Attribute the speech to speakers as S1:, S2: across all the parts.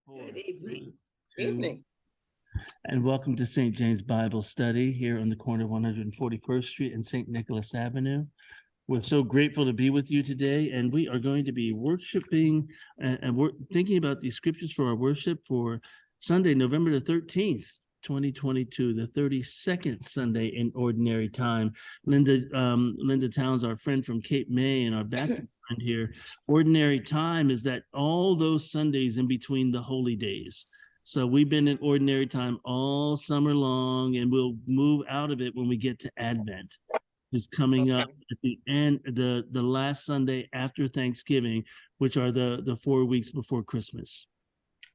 S1: Good evening.
S2: Evening. And welcome to St. James Bible Study here on the corner of 141st Street and St. Nicholas Avenue. We're so grateful to be with you today, and we are going to be worshiping and we're thinking about the scriptures for our worship for Sunday, November the 13th, 2022, the 32nd Sunday in Ordinary Time. Linda Towns, our friend from Cape May and our Baptist friend here, Ordinary Time is that all those Sundays in between the holy days. So we've been in Ordinary Time all summer long, and we'll move out of it when we get to Advent. Is coming up at the end, the last Sunday after Thanksgiving, which are the 4 weeks before Christmas.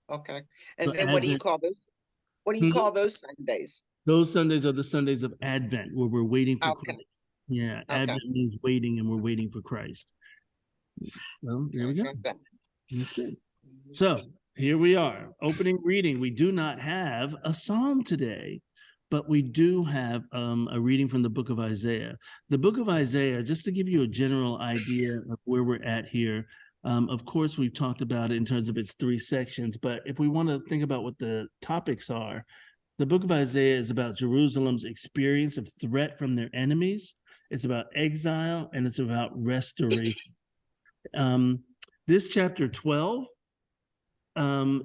S1: Okay. And so then what do you call those? What do you call those Sundays?
S2: Those Sundays are the Sundays of Advent, where we're waiting for Christ. Yeah, Advent means waiting, and we're waiting for Christ. Well, there we go. Okay. So here we are, opening reading. We do not have a psalm today, but we do have a reading from the book of Isaiah. The book of Isaiah, just to give you a general idea of where we're at here, of course, we've talked about it in terms of its 3 sections, but if we want to think about what the topics are, the book of Isaiah is about Jerusalem's experience of threat from their enemies. It's about exile, and it's about restoration. This chapter 12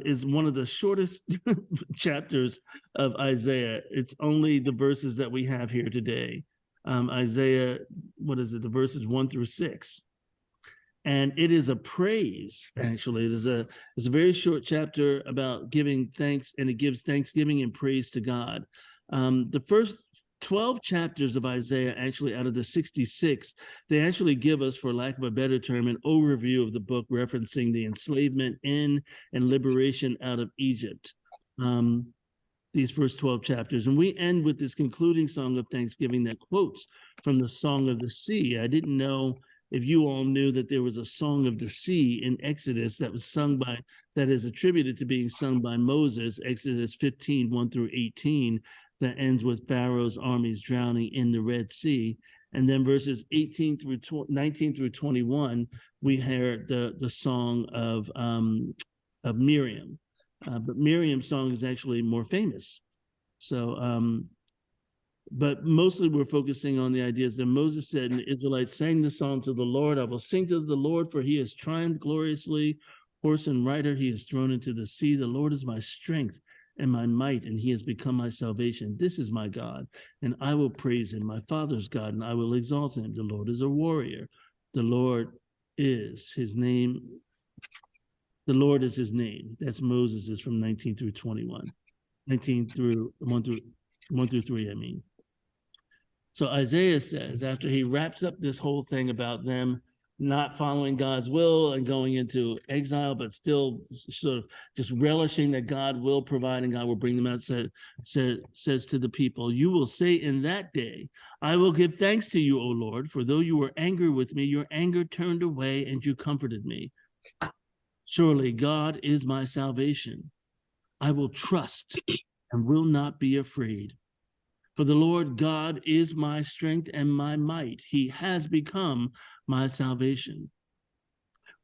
S2: is one of the shortest chapters of Isaiah. It's only the verses that we have here today. Isaiah, what is it? The verses 1 through 6. And it is a praise, actually. It's a very short chapter about giving thanks, and it gives thanksgiving and praise to God. The first 12 chapters of Isaiah, actually out of the 66, they actually give us, for lack of a better term, an overview of the book, referencing the enslavement in and liberation out of Egypt. These first 12 chapters. And we end with this concluding song of thanksgiving that quotes from the Song of the Sea. I didn't know if you all knew that there was a Song of the Sea in Exodus that was sung by, that is attributed to being sung by Moses, Exodus 15, 1 through 18, that ends with Pharaoh's armies drowning in the Red Sea. And then verses 19 through 21, we hear the song of Miriam. But Miriam's song is actually more famous. So, but mostly we're focusing on the ideas that Moses said, and the Israelites sang the song to the Lord. I will sing to the Lord, for he has triumphed gloriously. Horse and rider he is thrown into the sea. The Lord is my strength and my might, and he has become my salvation. This is my God, and I will praise him, my father's God, and I will exalt him. The Lord is a warrior. The Lord is his name. The Lord is his name. That's Moses, is from 19 through 21. 19 through 1 through 3, I mean. So Isaiah says, after he wraps up this whole thing about them not following God's will and going into exile, but still sort of just relishing that God will provide and God will bring them out, says to the people, you will say in that day, I will give thanks to you, O Lord, for though you were angry with me, your anger turned away and you comforted me. Surely God is my salvation. I will trust and will not be afraid. For the Lord God is my strength and my might. He has become my salvation.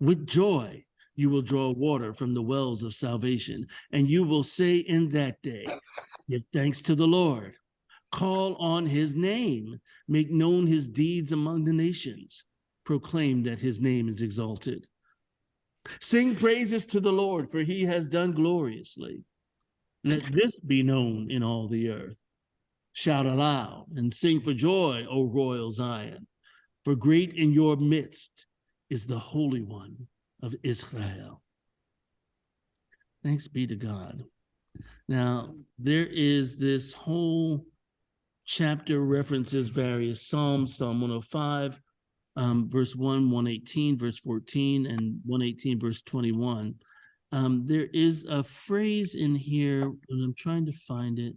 S2: With joy, you will draw water from the wells of salvation, and you will say in that day, give thanks to the Lord. Call on his name. Make known his deeds among the nations. Proclaim that his name is exalted. Sing praises to the Lord, for he has done gloriously. Let this be known in all the earth. Shout aloud and sing for joy, O royal Zion, for great in your midst is the Holy One of Israel. Thanks be to God. Now, there is this whole chapter references various Psalms, Psalm 105, verse 1, 118, verse 14, and 118, verse 21. There is a phrase in here, and I'm trying to find it.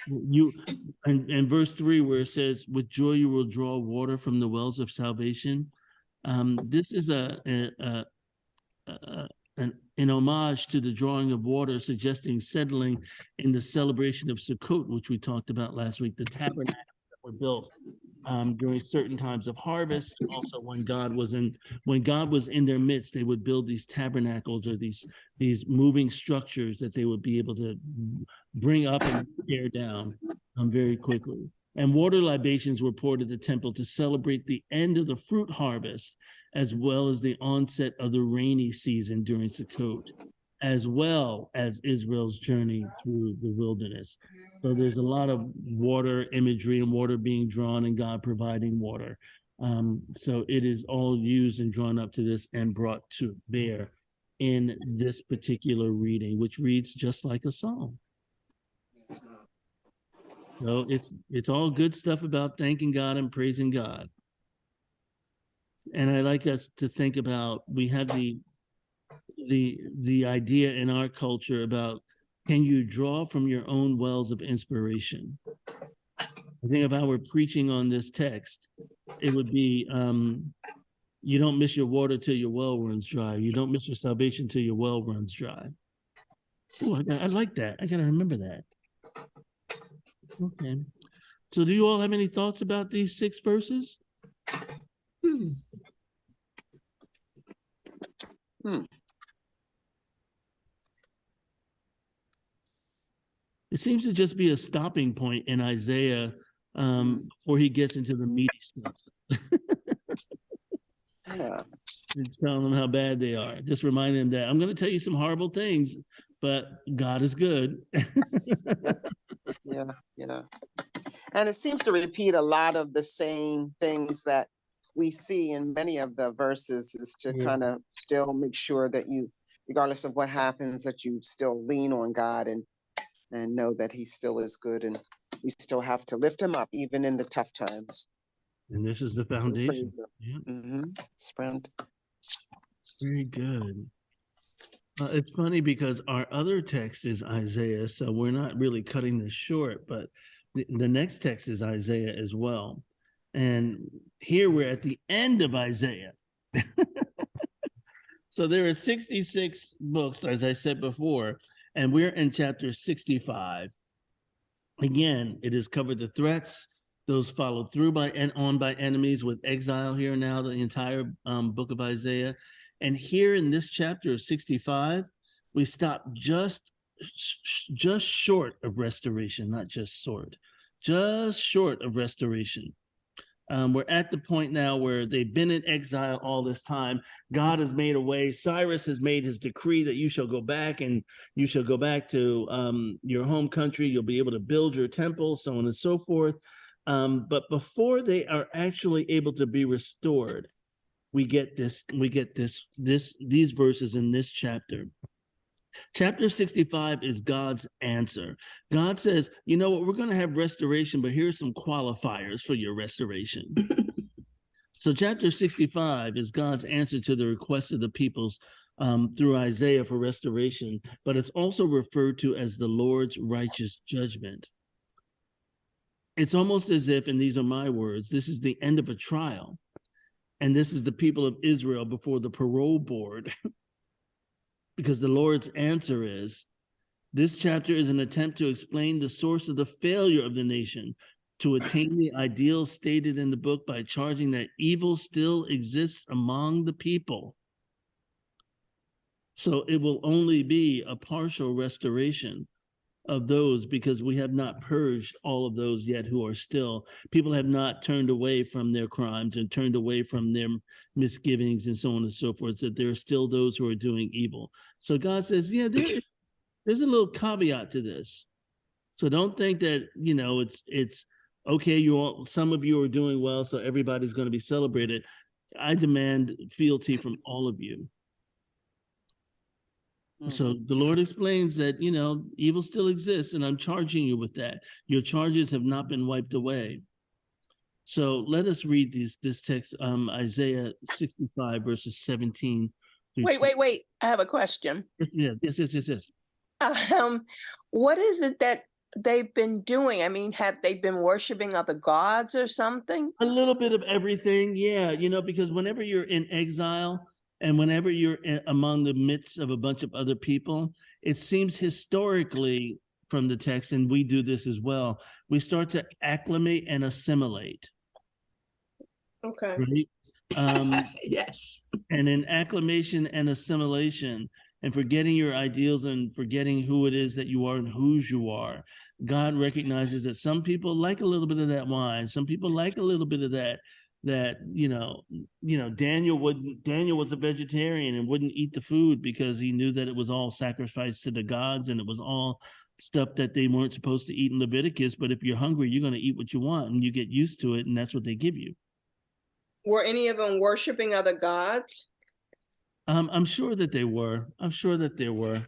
S2: And verse 3, where it says, with joy you will draw water from the wells of salvation. This is an homage to the drawing of water, suggesting settling in the celebration of Sukkot, which we talked about last week, the tabernacles that were built during certain times of harvest. Also, when God was in their midst, they would build these tabernacles or these moving structures that they would be able to bring up and tear down very quickly. And water libations were poured at the temple to celebrate the end of the fruit harvest, as well as the onset of the rainy season during Sukkot, as well as Israel's journey through the wilderness. So there's a lot of water imagery and water being drawn and God providing water. So it is all used and drawn up to this and brought to bear in this particular reading, which reads just like a psalm. So it's all good stuff about thanking God and praising God. And I like us to think about, we have the idea in our culture about, can you draw from your own wells of inspiration? I think if I were preaching on this text, it would be, you don't miss your water till your well runs dry. You don't miss your salvation till your well runs dry. Ooh, I like that. I got to remember that. Okay. So do you all have any thoughts about these 6 verses? It seems to just be a stopping point in Isaiah before he gets into the meaty stuff.
S1: Yeah.
S2: Telling them how bad they are. Just reminding them that I'm going to tell you some horrible things, but God is good.
S1: Yeah. And it seems to repeat a lot of the same things that we see in many of the verses, is to kind of still make sure that you, regardless of what happens, that you still lean on God and know that he still is good, and we still have to lift him up even in the tough times.
S2: And this is the foundation.
S1: Yeah. Sprint.
S2: Very good. It's funny because our other text is Isaiah, so we're not really cutting this short, but the next text is Isaiah as well. And here we're at the end of Isaiah. So there are 66 books, as I said before, and we're in chapter 65. Again, it has covered the threats, those followed through by and on by enemies, with exile here now, the entire book of Isaiah. And here in this chapter of 65, we stop just short of restoration, not just just short of restoration. We're at the point now where they've been in exile all this time. God has made a way. Cyrus has made his decree that you shall go back, and you shall go back to your home country. You'll be able to build your temple, so on and so forth. But before they are actually able to be restored, we get these verses in this chapter. Chapter 65 is God's answer. God says, you know what, we're going to have restoration, but here's some qualifiers for your restoration. So chapter 65 is God's answer to the request of the peoples through Isaiah for restoration, but it's also referred to as the Lord's righteous judgment. It's almost as if, and these are my words, this is the end of a trial. And this is the people of Israel before the parole board. Because the Lord's answer is, this chapter is an attempt to explain the source of the failure of the nation to attain the ideal stated in the book by charging that evil still exists among the people. So it will only be a partial restoration of those, because we have not purged all of those yet who are still, people have not turned away from their crimes and turned away from their misgivings and so on and so forth, that there are still those who are doing evil. So God says, yeah, there's a little caveat to this. So don't think that, you know, it's okay, some of you are doing well, so everybody's going to be celebrated. I demand fealty from all of you. So the Lord explains that, you know, evil still exists, and I'm charging you with that. Your charges have not been wiped away. So let us read this text, Isaiah 65, verses 17.
S3: Wait. I have a question.
S2: Yes.
S3: What is it that they've been doing? I mean, have they been worshiping other gods or something?
S2: A little bit of everything, yeah. You know, because whenever you're in exile, and whenever you're among the midst of a bunch of other people, it seems historically from the text, and we do this as well, we start to acclimate and assimilate.
S3: Okay.
S2: Right?
S4: Yes.
S2: And in acclamation and assimilation, and forgetting your ideals and forgetting who it is that you are and whose you are, God recognizes that some people like a little bit of that wine, some people like a little bit of that Daniel was a vegetarian and wouldn't eat the food because he knew that it was all sacrificed to the gods and it was all stuff that they weren't supposed to eat in Leviticus. But if you're hungry, you're going to eat what you want and you get used to it, and that's what they give you.
S3: Were any of them worshiping other gods?
S2: I'm sure that they were. I'm sure that there were.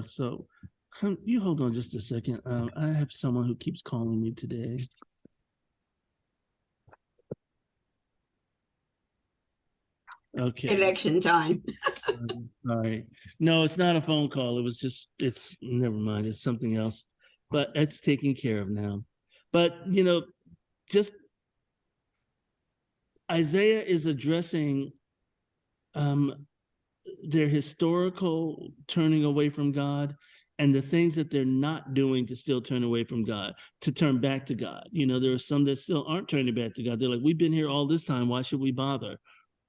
S2: So you hold on just a second. I have someone who keeps calling me today. Okay.
S4: Election time.
S2: All right. No, it's not a phone call. It's never mind. It's something else, but it's taken care of now. But, just Isaiah is addressing their historical turning away from God and the things that they're not doing to still turn away from God, to turn back to God. There are some that still aren't turning back to God. They're like, we've been here all this time. Why should we bother?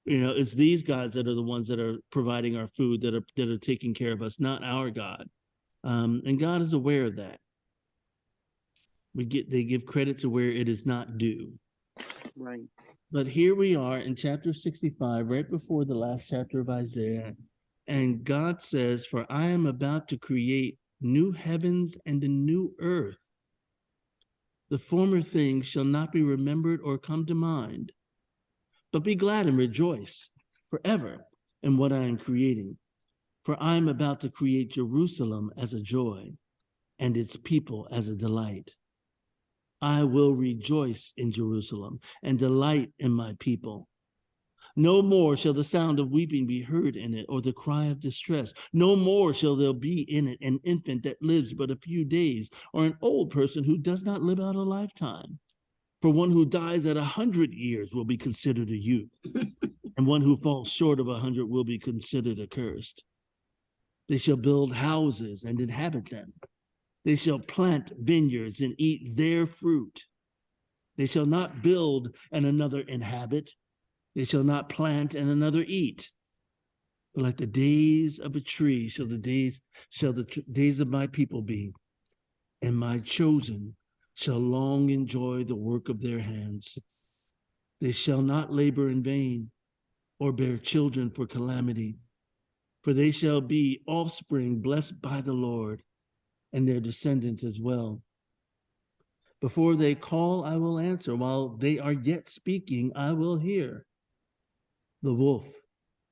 S2: It's these gods that are the ones that are providing our food, that are taking care of us, not our God. And God is aware of that. They give credit to where it is not due.
S1: Right.
S2: But here we are in chapter 65, right before the last chapter of Isaiah. And God says, "For I am about to create new heavens and a new earth. The former things shall not be remembered or come to mind. But be glad and rejoice forever in what I am creating. For I am about to create Jerusalem as a joy and its people as a delight. I will rejoice in Jerusalem and delight in my people. No more shall the sound of weeping be heard in it, or the cry of distress. No more shall there be in it an infant that lives but a few days, or an old person who does not live out a lifetime. For one who dies at 100 years will be considered a youth, and one who falls short of 100 will be considered accursed. They shall build houses and inhabit them. They shall plant vineyards and eat their fruit. They shall not build and another inhabit. They shall not plant and another eat. But like the days of a tree shall the days of my people be, and my chosen shall long enjoy the work of their hands. They shall not labor in vain or bear children for calamity, for they shall be offspring blessed by the Lord and their descendants as well. Before they call, I will answer. While they are yet speaking, I will hear. The wolf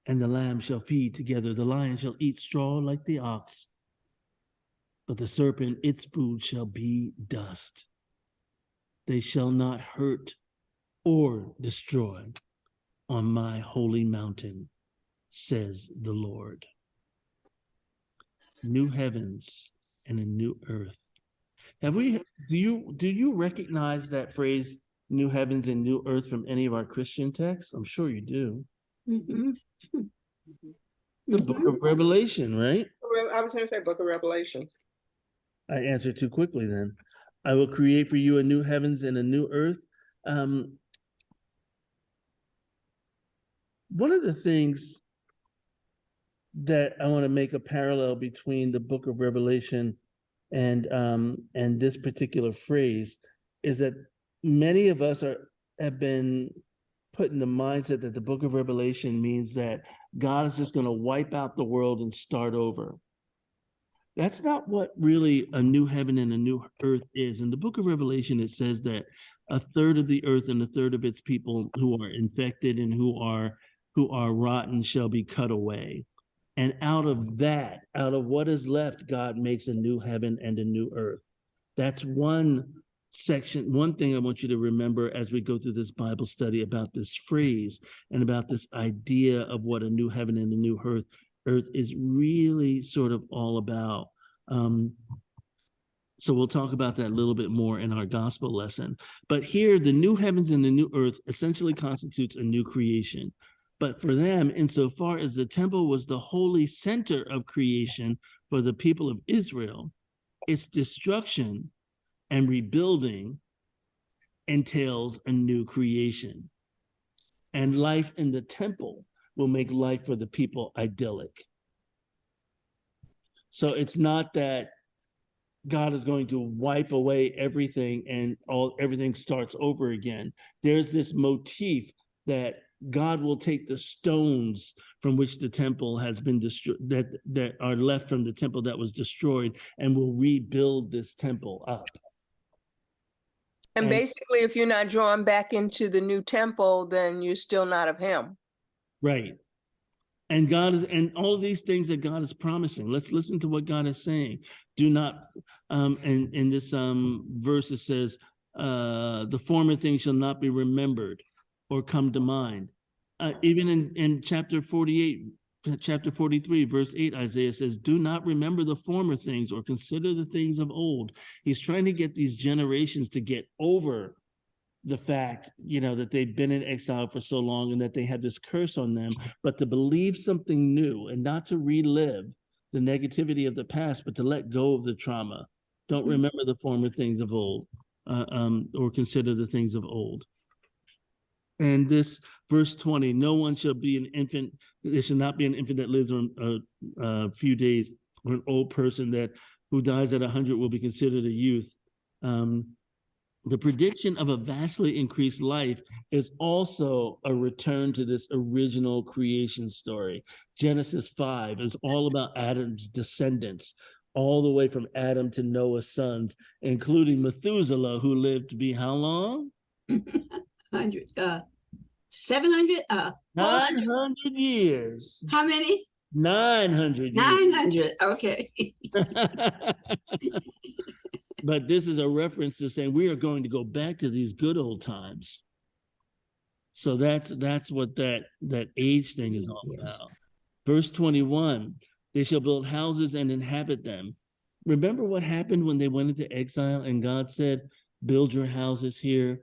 S2: and the lamb shall feed together. The lion shall eat straw like the ox, but the serpent, its food shall be dust. They shall not hurt or destroy on my holy mountain, says the Lord. New heavens and a new earth. Do you recognize that phrase, new heavens and new earth, from any of our Christian texts? I'm sure you do.
S4: Mm-hmm.
S2: The book of Revelation, right?
S3: I was going to say Book of Revelation.
S2: I answered too quickly then. I will create for you a new heavens and a new earth. One of the things that I want to make a parallel between the book of Revelation and this particular phrase is that many of us have been put in the mindset that the book of Revelation means that God is just going to wipe out the world and start over. That's not what really a new heaven and a new earth is. In the book of Revelation, it says that a third of the earth and a third of its people who are infected and who are rotten shall be cut away. And out of what is left, God makes a new heaven and a new earth. That's one thing I want you to remember as we go through this Bible study about this phrase and about this idea of what a new heaven and a new earth is really sort of all about. So we'll talk about that a little bit more in our gospel lesson. But here, the new heavens and the new earth essentially constitutes a new creation. But for them, insofar as the temple was the holy center of creation for the people of Israel, its destruction and rebuilding entails a new creation. And life in the temple will make life for the people idyllic. So it's not that God is going to wipe away everything and everything starts over again. There's this motif that God will take the stones from which the temple has been destroyed, that are left from the temple that was destroyed, and will rebuild this temple up.
S3: And basically, if you're not drawn back into the new temple, then you're still not of him.
S2: Right. And God is, and all of these things that God is promising. Let's listen to what God is saying. Do not, in this verse, it says, the former things shall not be remembered or come to mind. Even in chapter 48, chapter 43, verse 8, Isaiah says, do not remember the former things or consider the things of old. He's trying to get these generations to get over the fact, that they've been in exile for so long and that they have this curse on them, but to believe something new and not to relive the negativity of the past, but to let go of the trauma. Don't remember the former things of old, or consider the things of old. And this verse 20, no one shall be an infant, there shall not be an infant that lives on a few days, or an old person who dies at 100 will be considered a youth. The prediction of a vastly increased life is also a return to this original creation story. Genesis 5 is all about Adam's descendants, all the way from Adam to Noah's sons, including Methuselah, who lived to be how long?
S4: 700?
S2: 900 years.
S4: How many?
S2: 900 years.
S4: 900, okay.
S2: But this is a reference to saying we are going to go back to these good old times. So that's what that age thing is all about. Verse 21, they shall build houses and inhabit them. Remember what happened when they went into exile and God said, build your houses here,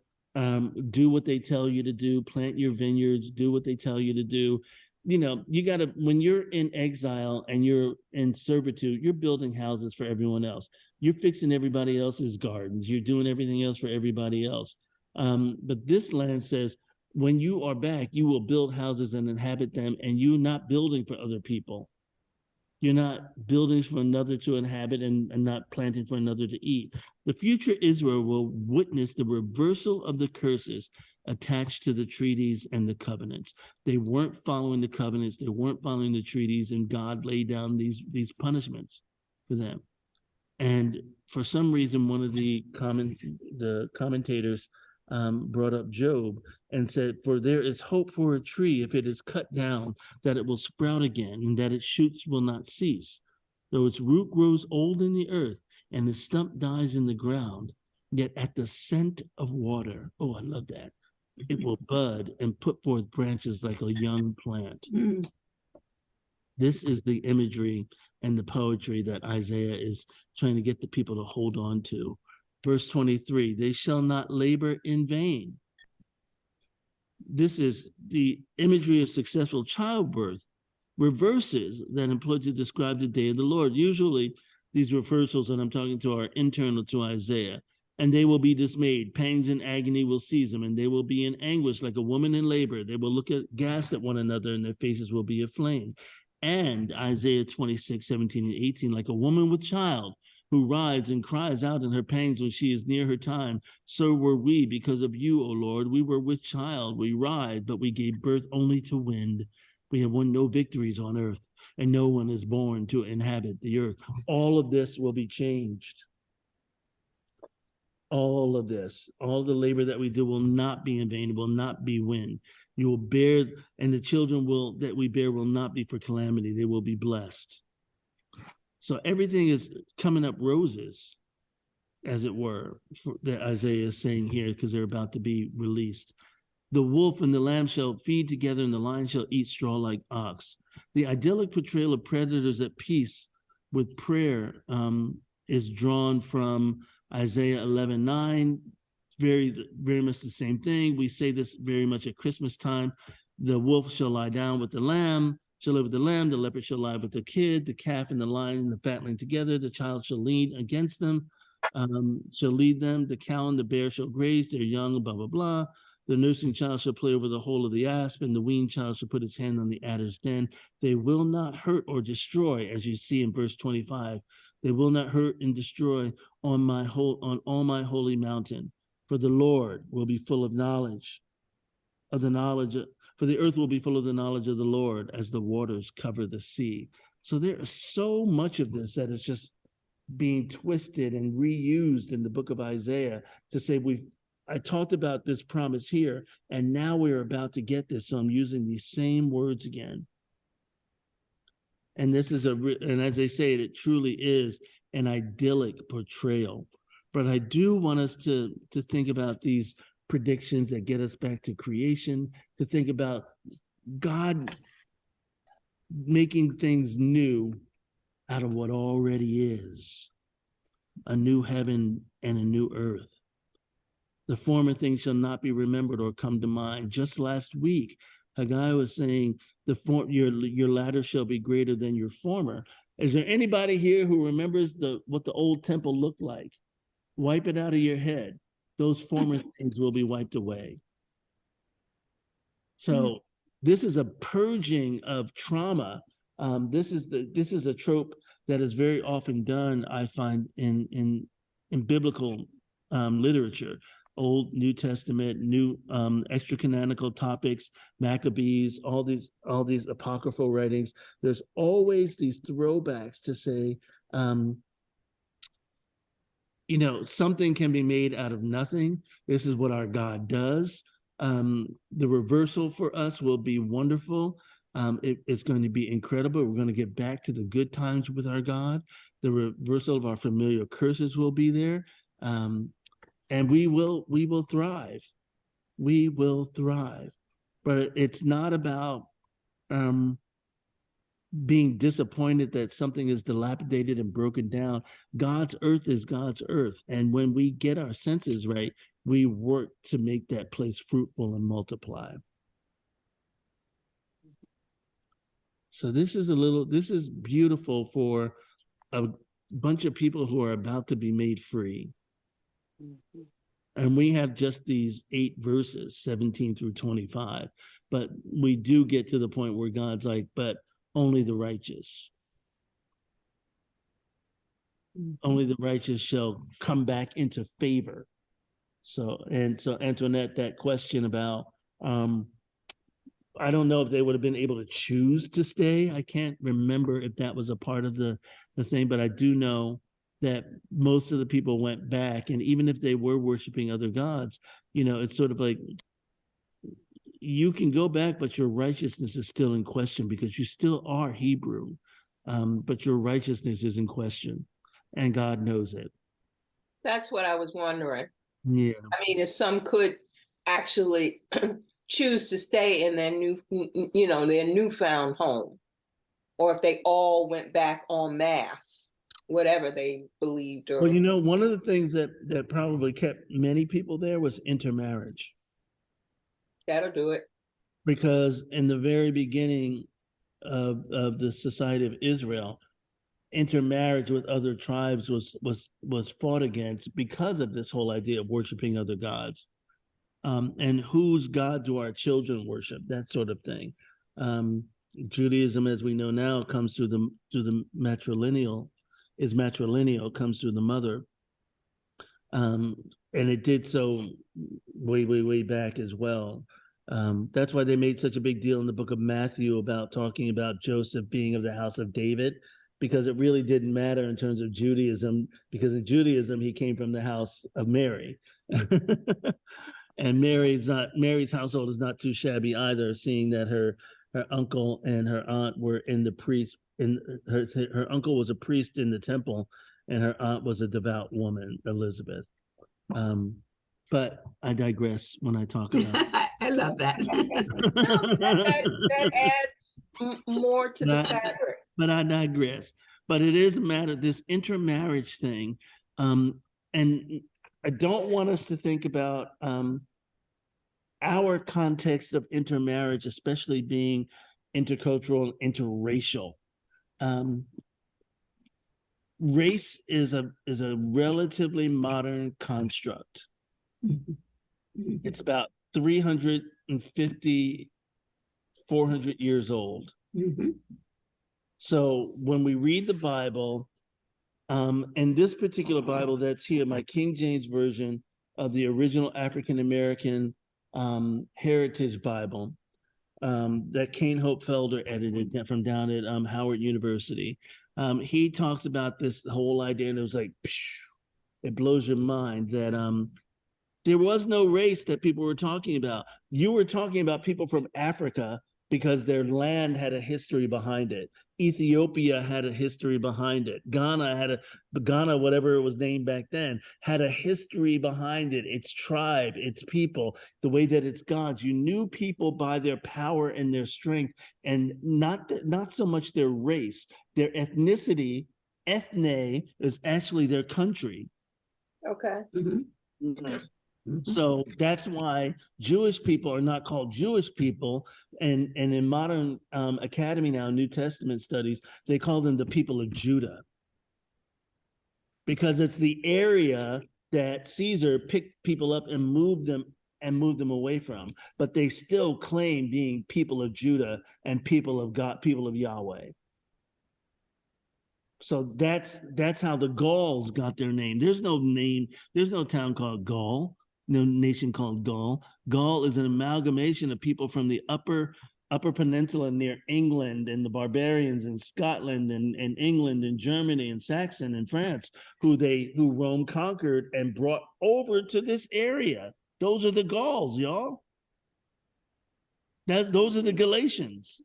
S2: do what they tell you to do, plant your vineyards, do what they tell you to do. You got to, when you're in exile and you're in servitude, you're building houses for everyone else. You're fixing everybody else's gardens. You're doing everything else for everybody else. But this land says, when you are back, you will build houses and inhabit them, and you're not building for other people. You're not building for another to inhabit and not planting for another to eat. The future Israel will witness the reversal of the curses attached to the treaties and the covenants. They weren't following the covenants, they weren't following the treaties, and God laid down these punishments for them. And for some reason, one of the commentators brought up Job and said, for there is hope for a tree if it is cut down, that it will sprout again, and that its shoots will not cease. Though its root grows old in the earth, and its stump dies in the ground, yet at the scent of water, oh, I love that, it will bud and put forth branches like a young plant. This is the imagery and the poetry that Isaiah is trying to get the people to hold on to. Verse 23, they shall not labor in vain. This is the imagery of successful childbirth, reverses that employed to describe the day of the Lord. Usually these reversals that I'm talking to are internal to Isaiah. And they will be dismayed. Pangs and agony will seize them, and they will be in anguish like a woman in labor. They will look aghast at one another, and their faces will be aflame. And Isaiah 26, 17 and 18, like a woman with child who rides and cries out in her pangs when she is near her time. So were we because of you, O Lord. We were with child. We ride, but we gave birth only to wind. We have won no victories on earth, and no one is born to inhabit the earth. All of this will be changed. All of this, all the labor that we do will not be in vain, will not be wind. You will bear, and the children that we bear will not be for calamity. They will be blessed. So everything is coming up roses, as it were, that Isaiah is saying here, because they're about to be released. The wolf and the lamb shall feed together, and the lion shall eat straw like ox. The idyllic portrayal of predators at peace with prayer is drawn from Isaiah 11:9, very, very much the same thing. We say this very much at Christmas time. The wolf shall lie down with the lamb, shall live with the lamb, the leopard shall lie with the kid, the calf and the lion and the fatling together, the child shall lean against them. shall lead them. The cow and the bear shall graze their young, blah, blah, blah. The nursing child shall play over the hole of the asp, and the weaned child shall put his hand on the adder's den. They will not hurt or destroy, as you see in verse 25. They will not hurt and destroy on all my holy mountain. For the Lord will be full of knowledge, for the earth will be full of the knowledge of the Lord as the waters cover the sea. So there is so much of this that is just being twisted and reused in the book of Isaiah to say I talked about this promise here, and now we're about to get this, so I'm using these same words again. And this is and as they say it truly is an idyllic portrayal. But I do want us to think about these predictions that get us back to creation, to think about God making things new out of what already is, a new heaven and a new earth. The former things shall not be remembered or come to mind. Just last week, Haggai was saying, your latter shall be greater than your former. Is there anybody here who remembers what the old temple looked like? Wipe it out of your head. Those former things will be wiped away. So this is a purging of trauma. This is a trope that is very often done, I find, in biblical literature. Old, New Testament, new extra canonical topics, Maccabees, all these apocryphal writings. There's always these throwbacks to say, something can be made out of nothing. This is what our God does. The reversal for us will be wonderful. It's going to be incredible. We're going to get back to the good times with our God. The reversal of our familiar curses will be there. And we will thrive. We will thrive. But it's not about being disappointed that something is dilapidated and broken down. God's earth is God's earth. And when we get our senses right, we work to make that place fruitful and multiply. So this is beautiful for a bunch of people who are about to be made free. And we have just these 8 verses, 17 through 25. But we do get to the point where God's like, but only the righteous. Only the righteous shall come back into favor. So Antoinette, that question about, I don't know if they would have been able to choose to stay. I can't remember if that was a part of the thing, but I do know that most of the people went back, and even if they were worshiping other gods, it's sort of like, you can go back, but your righteousness is still in question because you still are Hebrew, but your righteousness is in question, and God knows it.
S3: That's what I was wondering.
S2: Yeah.
S3: I mean, if some could actually choose to stay in their their newfound home, or if they all went back en masse, whatever they believed. Or
S2: Well, one of the things that probably kept many people there was intermarriage.
S3: That'll do it.
S2: Because in the very beginning of the Society of Israel, intermarriage with other tribes was fought against because of this whole idea of worshiping other gods. And whose God do our children worship? That sort of thing. Judaism, as we know now, comes through the matrilineal, comes through the mother. And it did so way back as well. That's why they made such a big deal in the book of Matthew about talking about Joseph being of the house of David, because it really didn't matter in terms of Judaism, because in Judaism, he came from the house of Mary. And Mary's household is not too shabby either, seeing that her uncle and her aunt were in the priest, and her uncle was a priest in the temple, and her aunt was a devout woman, Elizabeth. But I digress when I talk about
S4: I love that.
S3: That adds more to the fabric.
S2: But I digress. But it is a matter, this intermarriage thing. And I don't want us to think about our context of intermarriage, especially being intercultural and interracial. race is a relatively modern construct. It's about 350, 400 years old. So when we read the Bible, and this particular Bible that's here, my King James Version of the original African American Heritage Bible, that Kane Hope Felder edited from down at Howard University. He talks about this whole idea, and it was like, it blows your mind that there was no race that people were talking about. You were talking about people from Africa because their land had a history behind it. Ethiopia had a history behind it. Ghana, whatever it was named back then, had a history behind it. Its tribe, its people, the way that it's gods. You knew people by their power and their strength, and not so much their race. Their ethnicity, ethne, is actually their country.
S3: Okay.
S2: So that's why Jewish people are not called Jewish people. And in modern academy now, New Testament studies, they call them the people of Judah. Because it's the area that Caesar picked people up and moved them away from. But they still claim being people of Judah and people of God, people of Yahweh. So that's how the Gauls got their name. There's no town called Gaul. No nation called Gaul. Gaul is an amalgamation of people from the upper peninsula near England, and the barbarians in Scotland and England and Germany and Saxon and France, who Rome conquered and brought over to this area. Those are the Gauls, y'all. Those are the Galatians.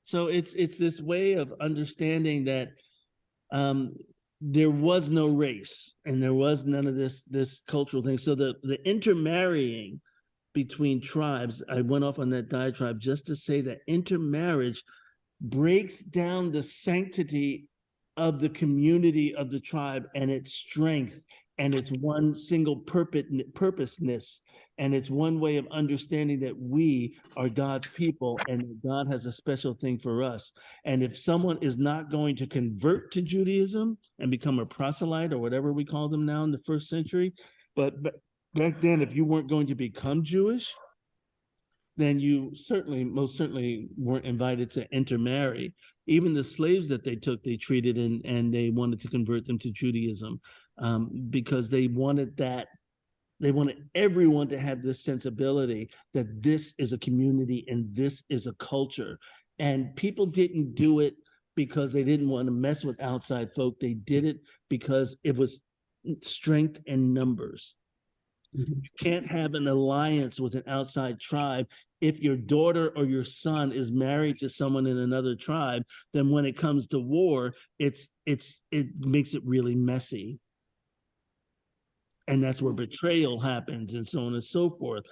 S2: So it's this way of understanding that there was no race and there was none of this cultural thing. So the intermarrying between tribes, I went off on that diatribe just to say that intermarriage breaks down the sanctity of the community of the tribe and its strength and its one single purposeness. And it's one way of understanding that we are God's people and God has a special thing for us. And if someone is not going to convert to Judaism and become a proselyte or whatever we call them now in the first century, but back then, if you weren't going to become Jewish, then you most certainly weren't invited to intermarry. Even the slaves that they took, they treated and they wanted to convert them to Judaism because they wanted that. They wanted everyone to have this sensibility that this is a community and this is a culture. And people didn't do it because they didn't want to mess with outside folk. They did it because it was strength in numbers. You can't have an alliance with an outside tribe if your daughter or your son is married to someone in another tribe. Then when it comes to war, it makes it really messy. And that's where betrayal happens and so on and so forth.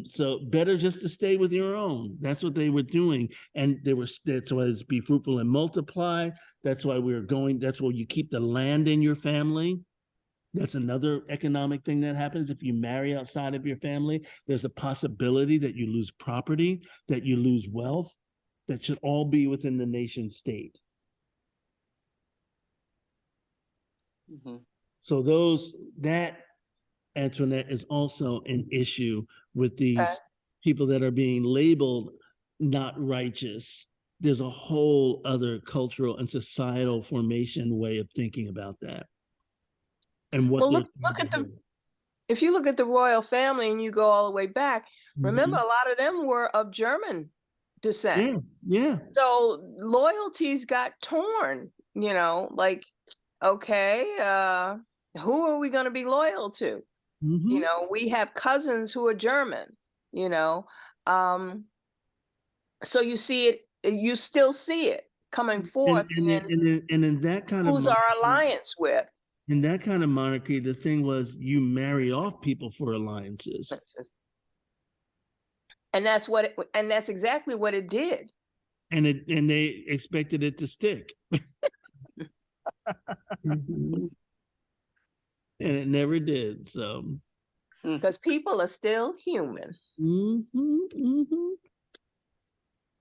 S2: So better just to stay with your own. That's what they were doing. And that's why it's be fruitful and multiply. That's why that's why you keep the land in your family. That's another economic thing that happens. If you marry outside of your family, there's a possibility that you lose property, that you lose wealth. That should all be within the nation state. So that, Antoinette, is also an issue with these people that are being labeled not righteous. There's a whole other cultural and societal formation way of thinking about that. And what
S3: look at if you look at the royal family and you go all the way back, remember a lot of them were of German descent.
S2: Yeah.
S3: So loyalties got torn, like, okay, who are we going to be loyal to? We have cousins who are German, so you see it, you still see it coming forth.
S2: And in that kind of
S3: who's our alliance with?
S2: In that kind of monarchy, the thing was you marry off people for alliances.
S3: And that's exactly what it did.
S2: And they expected it to stick. And it never did. So
S3: because people are still human.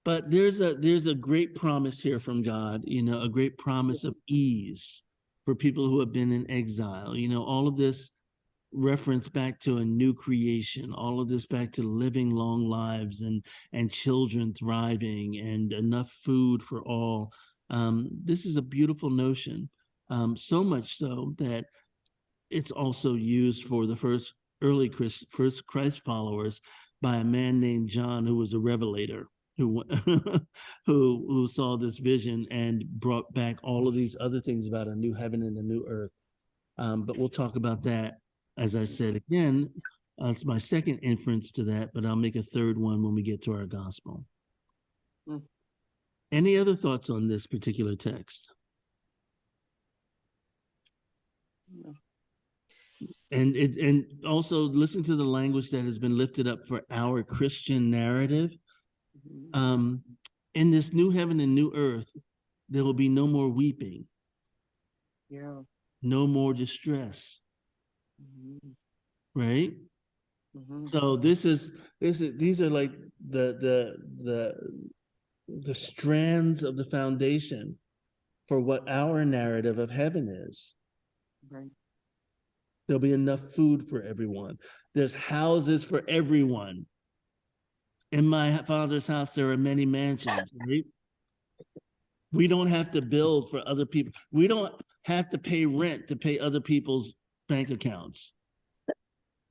S2: But there's a great promise here from God, a great promise of ease for people who have been in exile. All of this reference back to a new creation, all of this back to living long lives and children thriving and enough food for all. This is a beautiful notion, so much so that it's also used for the first Christ followers by a man named John, who was a revelator, who who saw this vision and brought back all of these other things about a new heaven and a new earth. But we'll talk about that. As I said again, it's my second inference to that, but I'll make a third one when we get to our gospel. Any other thoughts on this particular text? And also listen to the language that has been lifted up for our Christian narrative. In this new heaven and new earth, there will be no more weeping.
S1: Yeah.
S2: No more distress. Right? So these are like the strands of the foundation for what our narrative of heaven is.
S1: Right.
S2: There'll be enough food for everyone. There's houses for everyone. In my Father's house, there are many mansions, right? We don't have to build for other people. We don't have to pay rent to pay other people's bank accounts.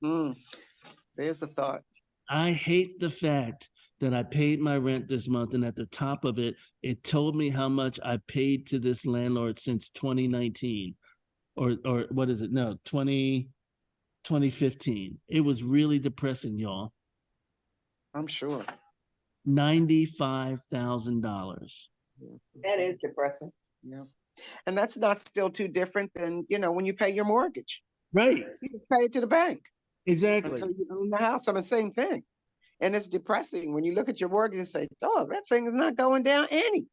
S1: There's the thought.
S2: I hate the fact that I paid my rent this month, and at the top of it, it told me how much I paid to this landlord since 2019. Or what is it? No, 2015. It was really depressing, y'all.
S1: I'm sure.
S2: $95,000.
S3: That is depressing.
S1: Yeah. And that's not still too different than, when you pay your mortgage.
S2: Right.
S1: You pay it to the bank.
S2: Exactly.
S1: Until you own the house. I mean, same thing. And it's depressing when you look at your mortgage and say, oh, that thing is not going down any.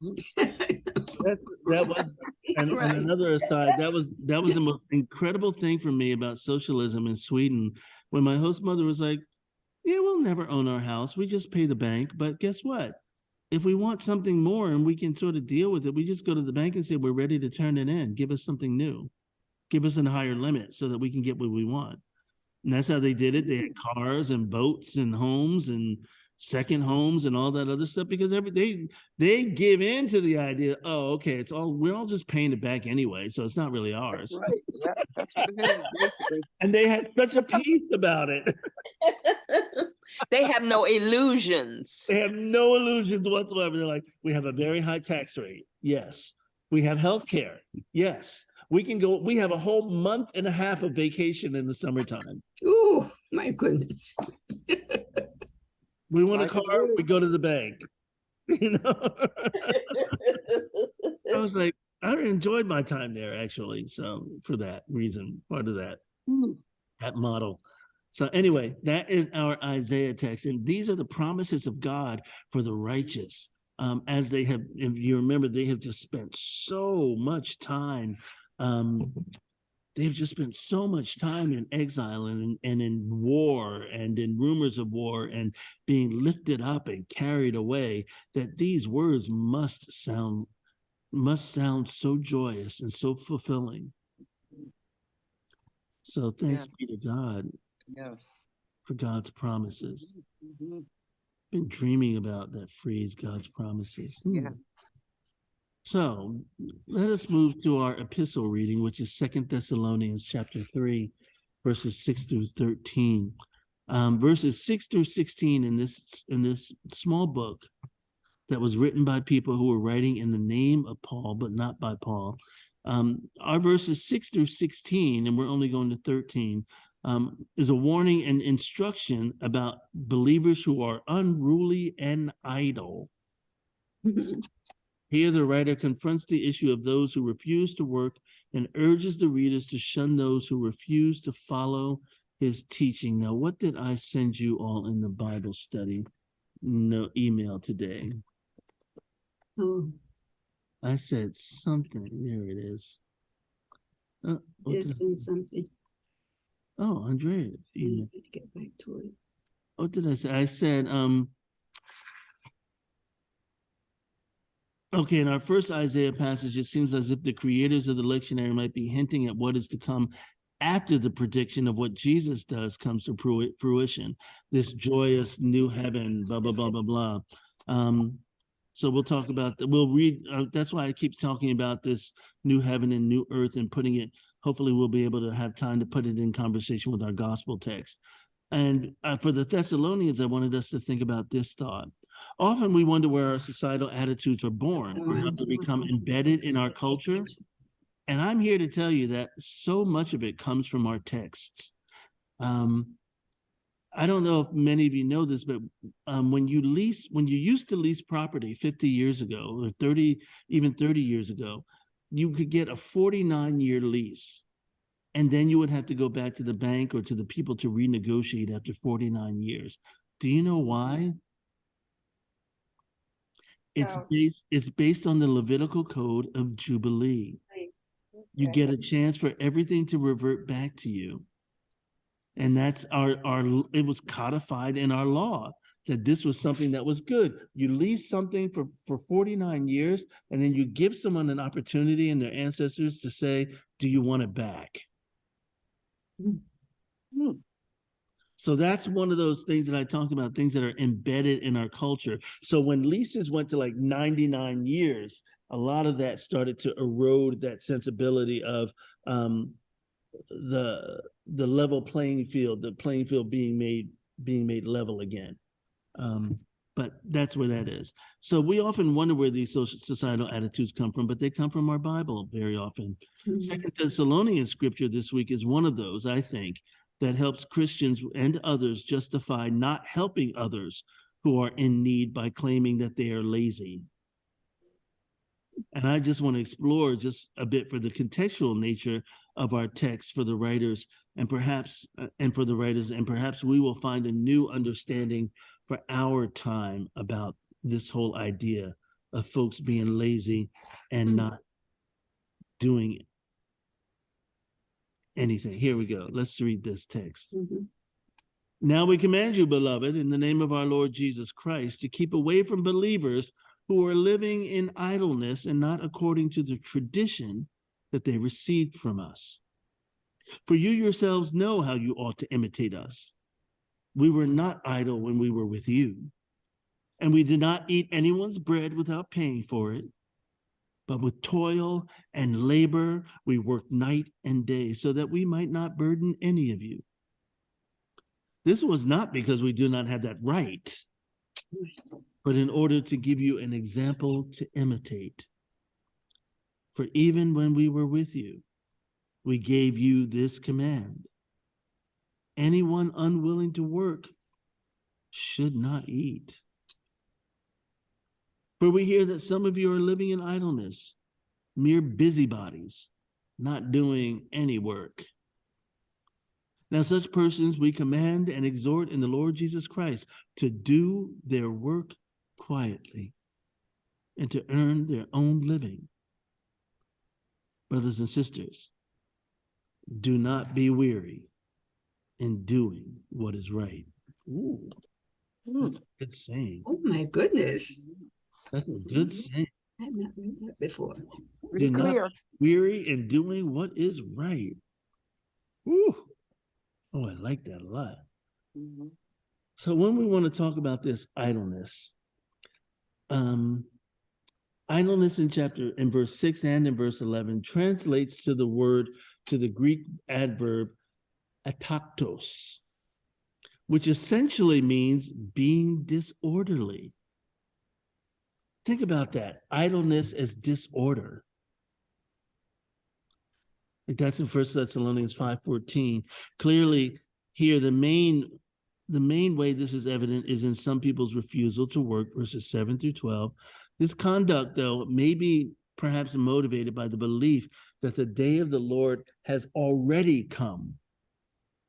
S2: That was and another aside, that was the most incredible thing for me about socialism in Sweden, when my host mother was like, yeah, we'll never own our house, we just pay the bank, but guess what, if we want something more and we can sort of deal with it, we just go to the bank and say, we're ready to turn it in, give us something new, give us a higher limit so that we can get what we want. And that's how they did it. They had cars and boats and homes and second homes and all that other stuff, because they give in to the idea, oh, okay, we're all just paying it back anyway, so it's not really ours.
S1: That's right. Yeah, that's what it is, basically.
S2: And they had such a peace about it.
S3: They have no illusions.
S2: They have no illusions whatsoever. They're like, we have a very high tax rate. Yes. We have health care. Yes. We can go, we have a whole month and a half of vacation in the summertime.
S4: Oh, my goodness.
S2: We want a car, we go to the bank. I was like, I enjoyed my time there, actually. So for that reason, part of that model. So anyway, that is our Isaiah text. And these are the promises of God for the righteous. As they have, if you remember, they have just spent so much time. They've just spent so much time in exile and in war and in rumors of war and being lifted up and carried away, that these words must sound so joyous and so fulfilling. So thanks be to God.
S1: Yes.
S2: For God's promises. Been dreaming about that phrase, God's promises.
S1: Yeah.
S2: So let us move to our epistle reading, which is 2 Thessalonians chapter 3, verses 6 through 13. Verses 6 through 16 in this small book that was written by people who were writing in the name of Paul, but not by Paul. Our verses 6 through 16, and we're only going to 13, is a warning and instruction about believers who are unruly and idle. Here, the writer confronts the issue of those who refuse to work and urges the readers to shun those who refuse to follow his teaching. Now, what did I send you all in the Bible study email today? I said something. There it is.
S4: Something.
S2: Oh, Andrea.
S4: You need to get back to it.
S2: What did I say? I said, Okay, in our first Isaiah passage, it seems as if the creators of the lectionary might be hinting at what is to come after the prediction of what Jesus does comes to fruition, this joyous new heaven, blah, blah, blah, blah, blah. So we'll talk about that. We'll read, that's why I keep talking about this new heaven and new earth and putting it, hopefully we'll be able to have time to put it in conversation with our gospel text. And for the Thessalonians, I wanted us to think about this thought. Often we wonder where our societal attitudes are born or how they become embedded in our culture. And I'm here to tell you that so much of it comes from our texts. I don't know if many of you know this, but when you used to lease property 50 years ago or 30, even 30 years ago, you could get a 49-year lease. And then you would have to go back to the bank or to the people to renegotiate after 49 years. Do you know why? It's based on the Levitical code of Jubilee. You get a chance for everything to revert back to you. And that's it was codified in our law that this was something that was good. You lease something for 49 years, and then you give someone an opportunity and their ancestors to say, do you want it back? So that's one of those things that I talked about, things that are embedded in our culture. So when leases went to like 99 years, a lot of that started to erode that sensibility of the level playing field, the playing field being made level again. But that's where that is. So we often wonder where these societal attitudes come from, but they come from our Bible very often. Second Thessalonians Scripture this week is one of those, I think, that helps Christians and others justify not helping others who are in need by claiming that they are lazy. And I just want to explore just a bit for the contextual nature of our text for the writers and perhaps we will find a new understanding for our time about this whole idea of folks being lazy and not doing anything. Here we go. Let's read this text. Now we command you, beloved, in the name of our Lord Jesus Christ, to keep away from believers who are living in idleness and not according to the tradition that they received from us. For you yourselves know how you ought to imitate us. We were not idle when we were with you, and we did not eat anyone's bread without paying for it. But with toil and labor, we worked night and day so that we might not burden any of you. This was not because we do not have that right, but in order to give you an example to imitate. For even when we were with you, we gave you this command. Anyone unwilling to work should not eat. For we hear that some of you are living in idleness, mere busybodies, not doing any work. Now such persons we command and exhort in the Lord Jesus Christ to do their work quietly and to earn their own living. Brothers and sisters, do not be weary in doing what is right. Ooh, good saying.
S4: Oh my goodness.
S2: That's a good saying.
S4: I have not read that before.
S2: Do not be weary in doing what is right. Ooh. Oh, I like that a lot. So when we want to talk about this idleness, idleness in verse 6 and in verse 11 translates to the Greek adverb ataktos, which essentially means being disorderly. Think about that. Idleness as disorder. That's in 1 Thessalonians 5:14. Clearly, here the main way this is evident is in some people's refusal to work, verses 7 through 12. This conduct, though, may be perhaps motivated by the belief that the day of the Lord has already come.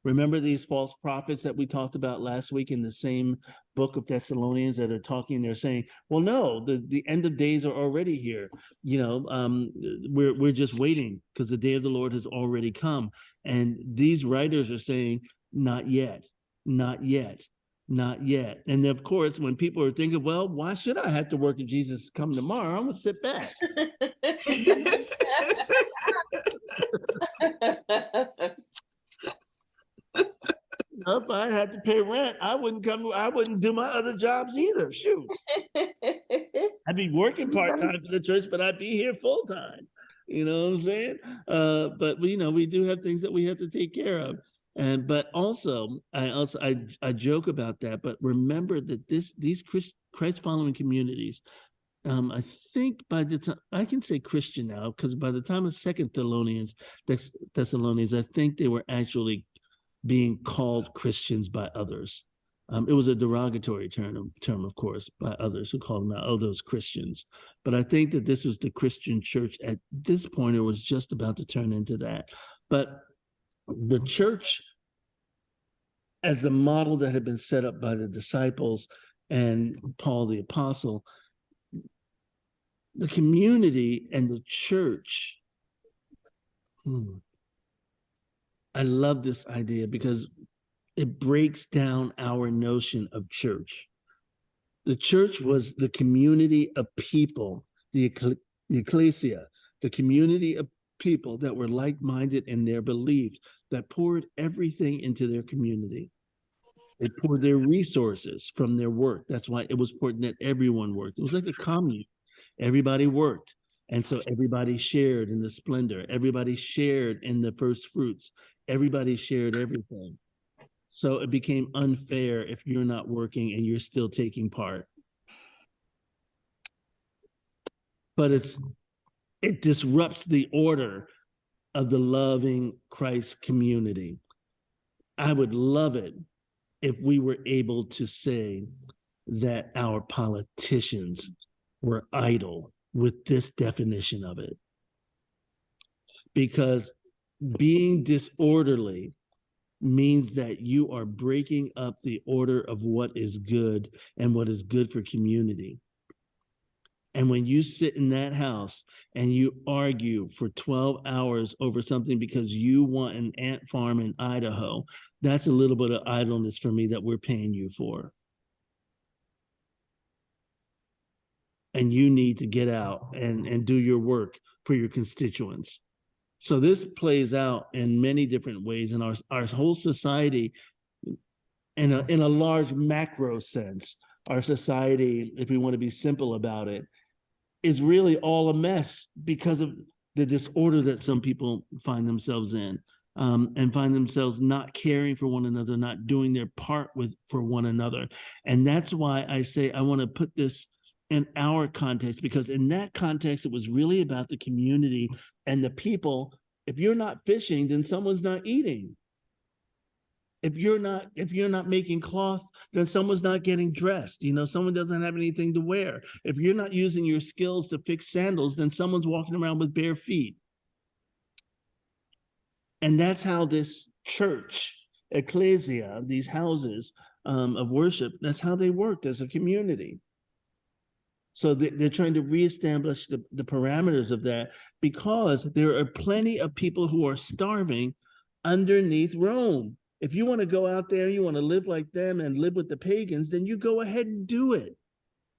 S2: Remember these false prophets that we talked about last week in the same book of Thessalonians that are talking, they're saying, well, no, the end of days are already here. We're just waiting because the day of the Lord has already come. And these writers are saying, not yet, not yet, Not yet. And of course, when people are thinking, well, why should I have to work if Jesus come tomorrow? I'm going to sit back. If I had to pay rent, I wouldn't do my other jobs either. Shoot. I'd be working part-time for the church, but I'd be here full-time. You know what I'm saying? But we do have things that we have to take care of. But also I joke about that, but remember that these Christ following communities, I think by the time I can say Christian now, because by the time of Second Thessalonians, I think they were actually being called Christians by others. It was a derogatory term, of course, by others who called them out, oh, those Christians. But I think that this was the Christian church at this point. It was just about to turn into that. But the church, as the model that had been set up by the disciples and Paul the apostle, the community and the church, I love this idea because it breaks down our notion of church. The church was the community of people, the ecclesia, the community of people that were like-minded in their beliefs, that poured everything into their community. They poured their resources from their work. That's why it was important that everyone worked. It was like a commune. Everybody worked. And so everybody shared in the splendor. Everybody shared in the first fruits. Everybody shared everything. So it became unfair if you're not working and you're still taking part. But it disrupts the order of the loving Christ community. I would love it if we were able to say that our politicians were idle with this definition of it. Because being disorderly means that you are breaking up the order of what is good and what is good for community. And when you sit in that house and you argue for 12 hours over something because you want an ant farm in Idaho, that's a little bit of idleness for me that we're paying you for. And you need to get out and do your work for your constituents. So this plays out in many different ways in our whole society. In a large macro sense, our society, if we want to be simple about it, is really all a mess because of the disorder that some people find themselves in, and find themselves not caring for one another, not doing their part for one another. And that's why I say I want to put this in our context, because in that context, it was really about the community and the people. If you're not fishing, then someone's not eating. If you're not making cloth, then someone's not getting dressed. Someone doesn't have anything to wear. If you're not using your skills to fix sandals, then someone's walking around with bare feet. And that's how this church, ecclesia, these houses of worship, that's how they worked as a community. So they're trying to reestablish the parameters of that, because there are plenty of people who are starving underneath Rome. If you want to go out there, you want to live like them and live with the pagans, then you go ahead and do it.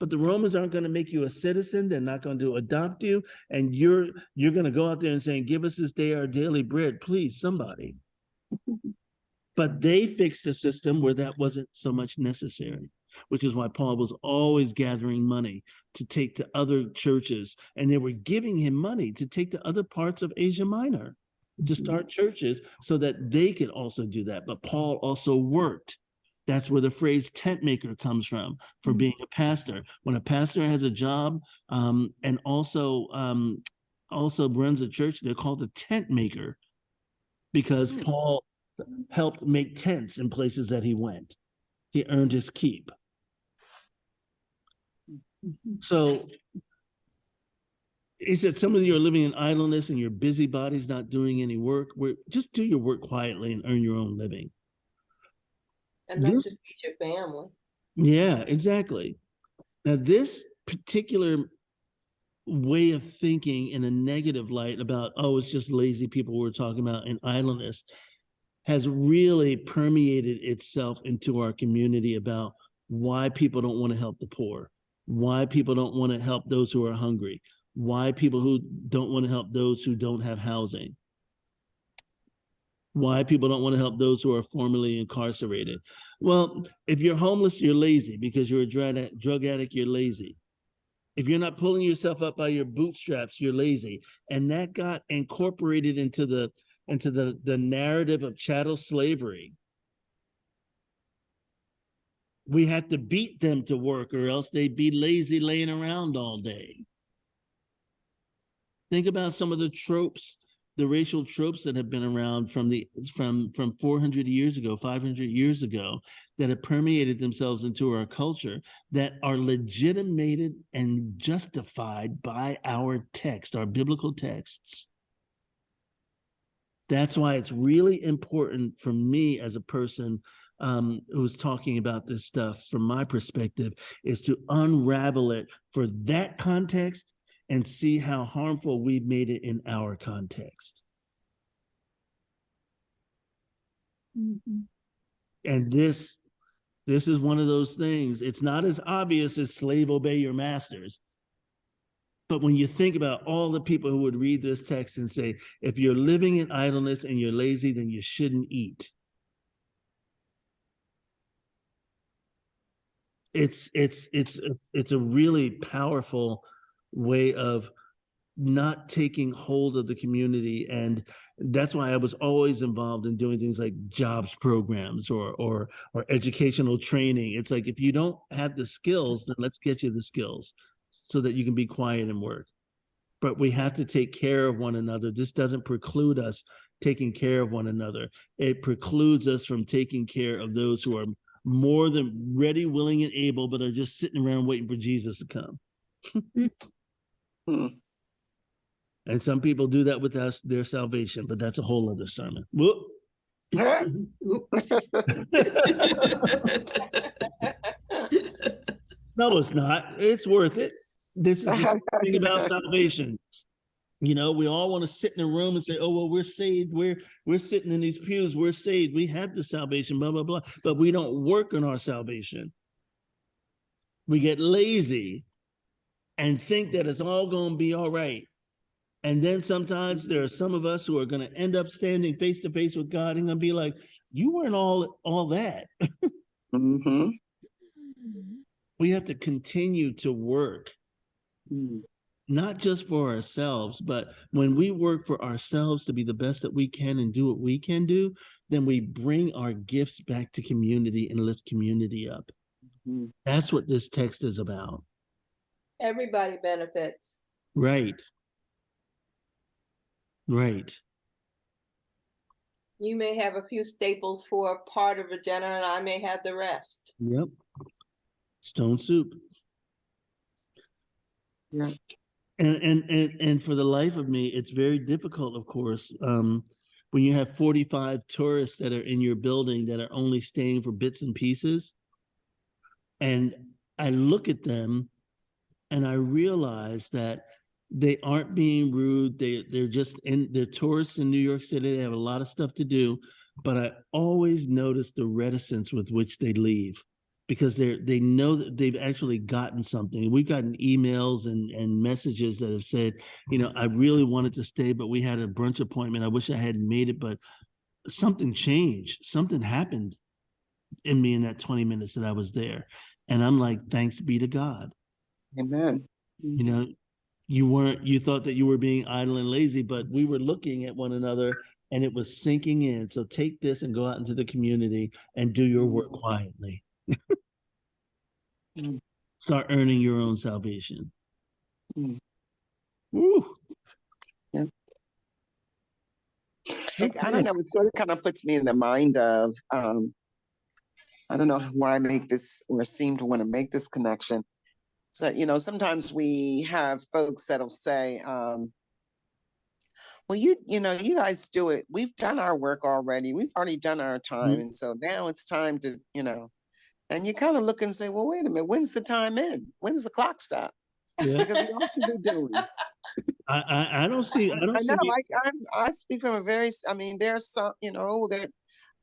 S2: But the Romans aren't going to make you a citizen. They're not going to adopt you. And you're going to go out there and saying, give us this day our daily bread, please, somebody. But they fixed a system where that wasn't so much necessary, which is why Paul was always gathering money to take to other churches. And they were giving him money to take to other parts of Asia Minor to start churches so that they could also do that. But Paul also worked. That's where the phrase tent maker comes from, for being a pastor. When a pastor has a job and also runs a church, they're called a tent maker, because Paul helped make tents in places that he went. He earned his keep. So he said, some of you are living in idleness and your busybodies not doing any work. Just do your work quietly and earn your own living.
S3: Enough to feed your family.
S2: Yeah, exactly. Now, this particular way of thinking in a negative light about, oh, it's just lazy people we're talking about in idleness, has really permeated itself into our community about why people don't want to help the poor, why people don't want to help those who are hungry, why people who don't want to help those who don't have housing, why people don't want to help those who are formerly incarcerated. Well, if you're homeless, you're lazy. Because you're a drug addict, you're lazy. If you're not pulling yourself up by your bootstraps, you're lazy. And that got incorporated into the narrative of chattel slavery. We had to beat them to work, or else they'd be lazy laying around all day. Think about some of the tropes, the racial tropes that have been around from 400 years ago, 500 years ago, that have permeated themselves into our culture, that are legitimated and justified by our text, our biblical texts. That's why it's really important for me as a person who's talking about this stuff from my perspective, is to unravel it for that context and see how harmful we've made it in our context. Mm-hmm. And this is one of those things. It's not as obvious as slave obey your masters. But when you think about all the people who would read this text and say, if you're living in idleness and you're lazy, then you shouldn't eat. It's a really powerful way of not taking hold of the community. And that's why I was always involved in doing things like jobs programs or educational training. It's like, if you don't have the skills, then let's get you the skills so that you can be quiet and work. But we have to take care of one another. This doesn't preclude us taking care of one another. It precludes us from taking care of those who are more than ready, willing, and able, but are just sitting around waiting for Jesus to come. And some people do that with their salvation, but that's a whole other sermon. Whoop. No, it's not. It's worth it. This is the thing about salvation. You know, we all want to sit in a room and say, oh, well, we're saved. We're sitting in these pews. We're saved. We have the salvation, blah, blah, blah. But we don't work on our salvation. We get lazy and think that it's all going to be all right. And then sometimes there are some of us who are going to end up standing face to face with God and going to be like, you weren't all that.
S1: Mm-hmm.
S2: We have to continue to work, not just for ourselves, but when we work for ourselves to be the best that we can and do what we can do, then we bring our gifts back to community and lift community up. Mm-hmm. That's what this text is about.
S3: Everybody benefits.
S2: Right. Right.
S3: You may have a few staples for a part of a dinner, and I may have the rest.
S2: Yep. Stone soup.
S1: Yeah.
S2: And for the life of me, it's very difficult, of course, when you have 45 tourists that are in your building that are only staying for bits and pieces. And I look at them and I realize that they aren't being rude. They're tourists in New York City. They have a lot of stuff to do, but I always notice the reticence with which they leave, because they know that they've actually gotten something. We've gotten emails and messages that have said, you know, I really wanted to stay, but we had a brunch appointment. I wish I hadn't made it, but something changed. Something happened in me in that 20 minutes that I was there. And I'm like, thanks be to God.
S1: Amen.
S2: You know, you thought that you were being idle and lazy, but we were looking at one another and it was sinking in. So take this and go out into the community and do your work quietly. Start earning your own salvation. Woo.
S1: Yeah. I don't know, it sort of kind of puts me in the mind of, I don't know why I make this or seem to want to make this connection. So, you know, sometimes we have folks that'll say, well, you guys do it. We've done our work already. We've already done our time. And so now it's time to, and you kind of look and say, well, wait a minute, when's the time end? When's the clock stop? Yeah. Because what should we be doing?
S2: I don't see.
S1: I speak from a very, there's some, that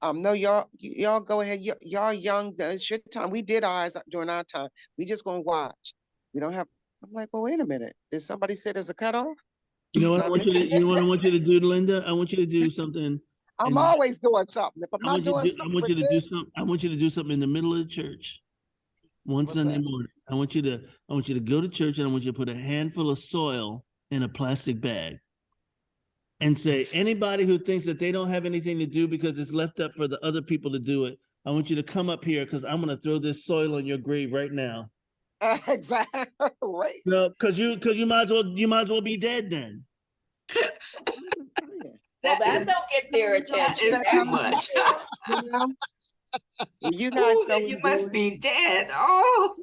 S1: No, y'all go ahead. Y'all young. It's your time. We did ours during our time. We just gonna watch. We don't have. I'm like, well, wait a minute. Did somebody say there's a cutoff?
S2: You know what I want you to, you know what I want you to do, Linda? I want you to do something.
S1: I'm always doing something. If I'm not doing
S2: I
S1: something
S2: want
S1: with
S2: you to do
S1: this,
S2: something. I want you to do something in the middle of the church one
S1: what's
S2: Sunday
S1: that?
S2: morning. I want you to go to church and I want you to put a handful of soil in a plastic bag and say, anybody who thinks that they don't have anything to do because it's left up for the other people to do it, I want you to come up here because I'm going to throw this soil on your grave right now.
S1: Exactly. Right.
S2: No, because you might as well be dead then.
S3: Well, that don't get their attention.
S4: That is too much.
S1: You know? You guys
S4: Ooh,
S1: don't
S4: you
S1: do
S4: must
S1: it.
S4: be dead. Oh.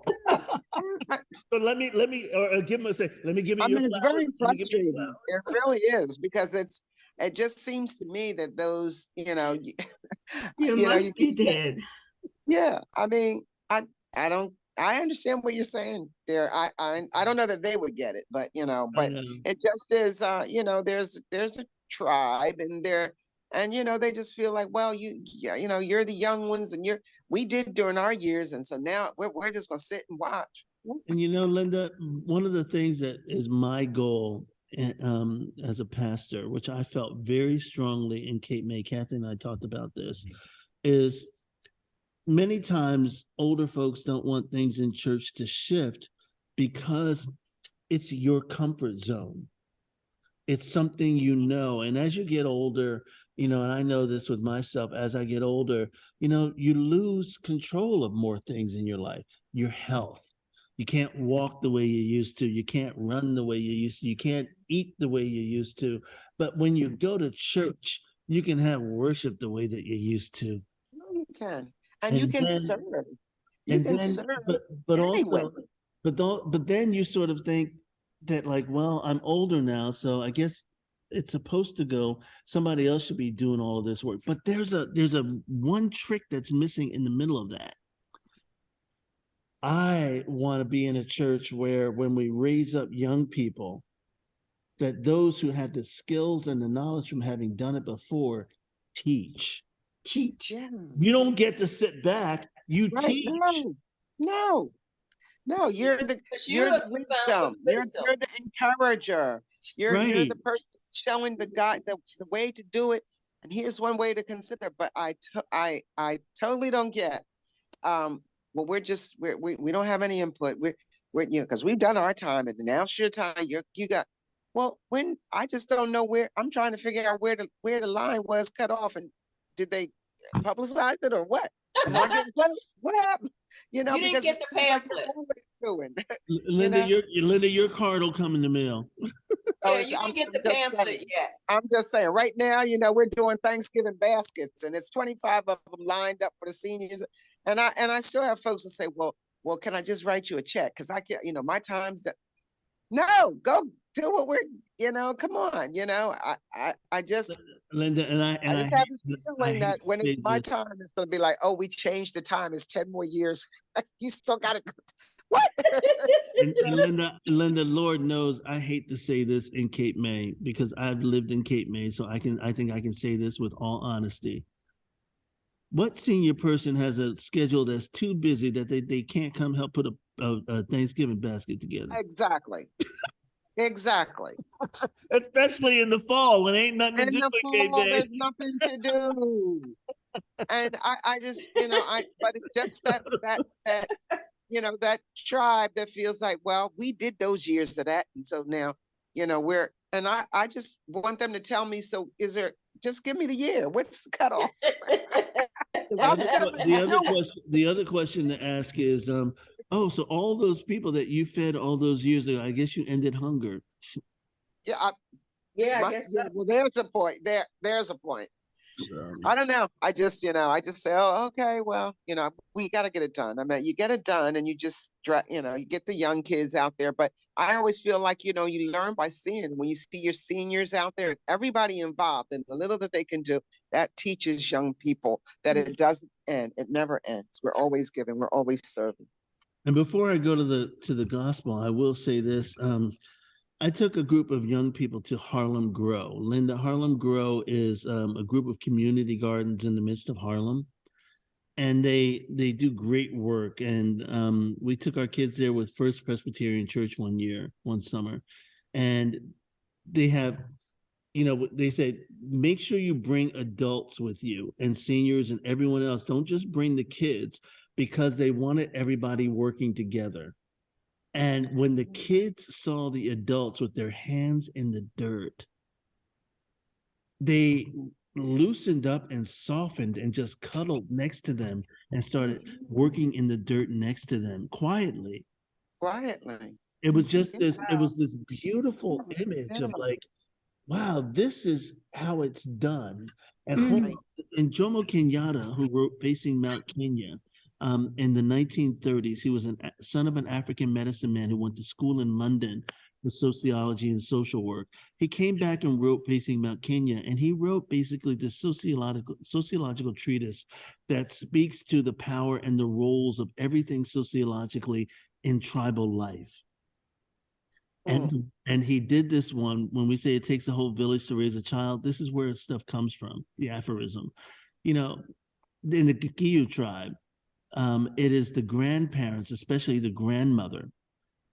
S2: So let me or give him a say. Let me give you
S1: I
S2: your
S1: mean, it's
S2: flowers.
S1: very
S2: Let me give you your
S1: frustrating.
S2: flowers.
S1: It really is because it just seems to me that those,
S4: You must be dead.
S1: yeah. I mean, I don't. I understand what you're saying there. I don't know that they would get it, but
S2: I know.
S1: it just is. There's a tribe, and they just feel like, well, you're the young ones, and we did during our years, and so now we're just gonna sit and watch.
S2: And Linda, one of the things that is my goal as a pastor, which I felt very strongly in Cape May, Kathy and I talked about this, is many times older folks don't want things in church to shift because it's your comfort zone. It's something and as you get older, and I know this with myself, as I get older, you lose control of more things in your life. Your health. You can't walk the way you used to. You can't run the way you used to. You can't eat the way you used to. But when you go to church, you can have worship the way that you used to.
S1: You can, and you can serve. You can serve
S2: but
S1: anyway.
S2: also, but then you sort of think that, like, well, I'm older now, so I guess it's supposed to go. Somebody else should be doing all of this work. But there's a one trick that's missing in the middle of that. I want to be in a church where when we raise up young people, that those who have the skills and the knowledge from having done it before teach.
S1: Yeah.
S2: You don't get to sit back. You teach.
S1: No. You're the wisdom. You're the encourager. You're the person showing the guy the way to do it. And here's one way to consider. But I totally don't get. Well, we don't have any input. We're because we've done our time, and now it's your time. You got. Well, when I just don't know where. I'm trying to figure out where the line was cut off, and did they publicize it or what? What happened?
S3: You didn't
S1: because
S3: get the pamphlet.
S2: Linda, your card will come in the mail.
S3: Yeah, you didn't get the pamphlet yet.
S1: I'm just saying, right now, we're doing Thanksgiving baskets, and it's 25 of them lined up for the seniors, and I still have folks that say, well, can I just write you a check? Because I can't, my time's that. No, go do what we're, come on, I just.
S2: Linda,
S1: I just have a feeling that when it's my time, it's going to be like, oh, we changed the time. It's 10 more years. You still got to. What?
S2: and Linda, Lord knows I hate to say this in Cape May because I've lived in Cape May, so I think I can say this with all honesty. What senior person has a schedule that's too busy that they can't come help put a Thanksgiving basket together?
S1: Exactly.
S2: Especially in the fall when ain't nothing to do with Cape May.
S1: There's nothing to do. And I just, but it's just that that tribe that feels like, well, we did those years of that. And so now, I just want them to tell me, so just give me the year. What's the cutoff?
S2: The other question to ask is, so all those people that you fed all those years ago, I guess you ended hunger.
S1: Yeah.
S3: I guess so.
S1: Well, there's a point. There's a point. I don't know. I just say, oh, okay, well, we got to get it done. I mean, you get it done and you just, you get the young kids out there. But I always feel like, you learn by seeing. When you see your seniors out there, everybody involved and the little that they can do, that teaches young people that it doesn't end. It never ends. We're always giving. We're always serving.
S2: And before I go to the gospel, I will say this. I took a group of young people to Harlem Grow. Linda, Harlem Grow is a group of community gardens in the midst of Harlem, and they do great work. And we took our kids there with First Presbyterian Church one summer, and they have, they said, make sure you bring adults with you and seniors and everyone else. Don't just bring the kids, because they wanted everybody working together. And when the kids saw the adults with their hands in the dirt, they loosened up and softened and just cuddled next to them and started working in the dirt next to them quietly. It was just this beautiful image of like, wow, this is how it's done. And Jomo Kenyatta, who wrote Facing Mount Kenya, in the 1930s, he was a son of an African medicine man who went to school in London for sociology and social work. He came back and wrote Facing Mount Kenya, and he wrote basically the sociological treatise that speaks to the power and the roles of everything sociologically in tribal life. And he did this one. When we say it takes a whole village to raise a child, this is where stuff comes from, the aphorism. In the Kikuyu tribe, it is the grandparents, especially the grandmother,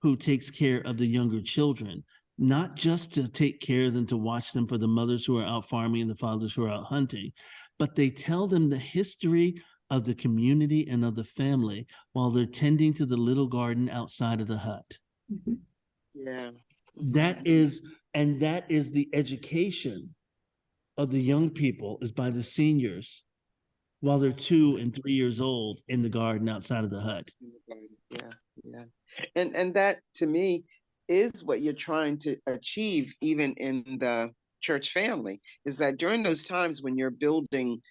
S2: who takes care of the younger children, not just to take care of them, to watch them for the mothers who are out farming and the fathers who are out hunting, but they tell them the history of the community and of the family while they're tending to the little garden outside of the hut.
S1: Mm-hmm. Yeah.
S2: That is the education of the young people, is by the seniors while they're 2 and 3 years old in the garden outside of the hut.
S1: Yeah. And that, to me, is what you're trying to achieve even in the church family, is that during those times when you're building,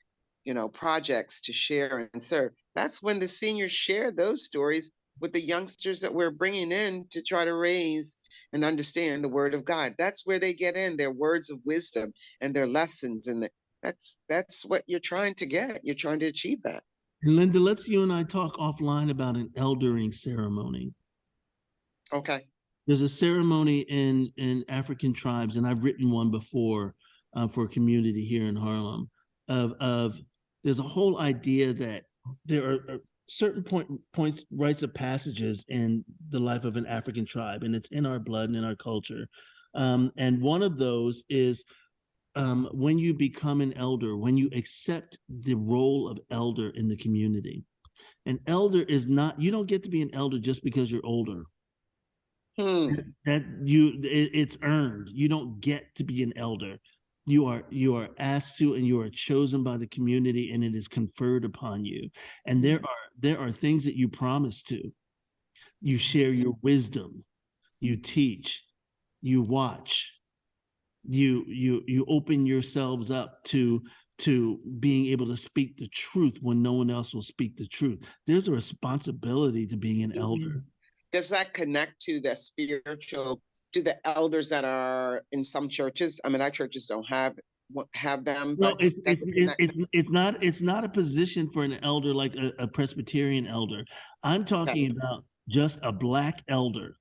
S1: projects to share and serve, that's when the seniors share those stories with the youngsters that we're bringing in to try to raise and understand the word of God. That's where they get in their words of wisdom and their lessons. And that's what you're trying to get. You're trying to achieve that.
S2: Linda, let's you and I talk offline about an eldering ceremony.
S1: Okay.
S2: There's a ceremony in African tribes, and I've written one before for a community here in Harlem, of there's a whole idea that there are certain points, rites of passages in the life of an African tribe, and it's in our blood and in our culture. And one of those is when you become an elder, when you accept the role of elder in the community. An elder is not, you don't get to be an elder just because you're older. It's earned. You don't get to be an elder. You are asked to, and you are chosen by the community, and it is conferred upon you. And there are things that you promise to. You share your wisdom, you teach, you watch, you open yourselves up to being able to speak the truth when no one else will speak the truth. There's a responsibility to being an elder.
S1: Does that connect to the spiritual, to the elders that are in some churches? I mean, our churches don't have them.
S2: No, it's not a position for an elder like a Presbyterian elder. I'm talking about just a Black elder,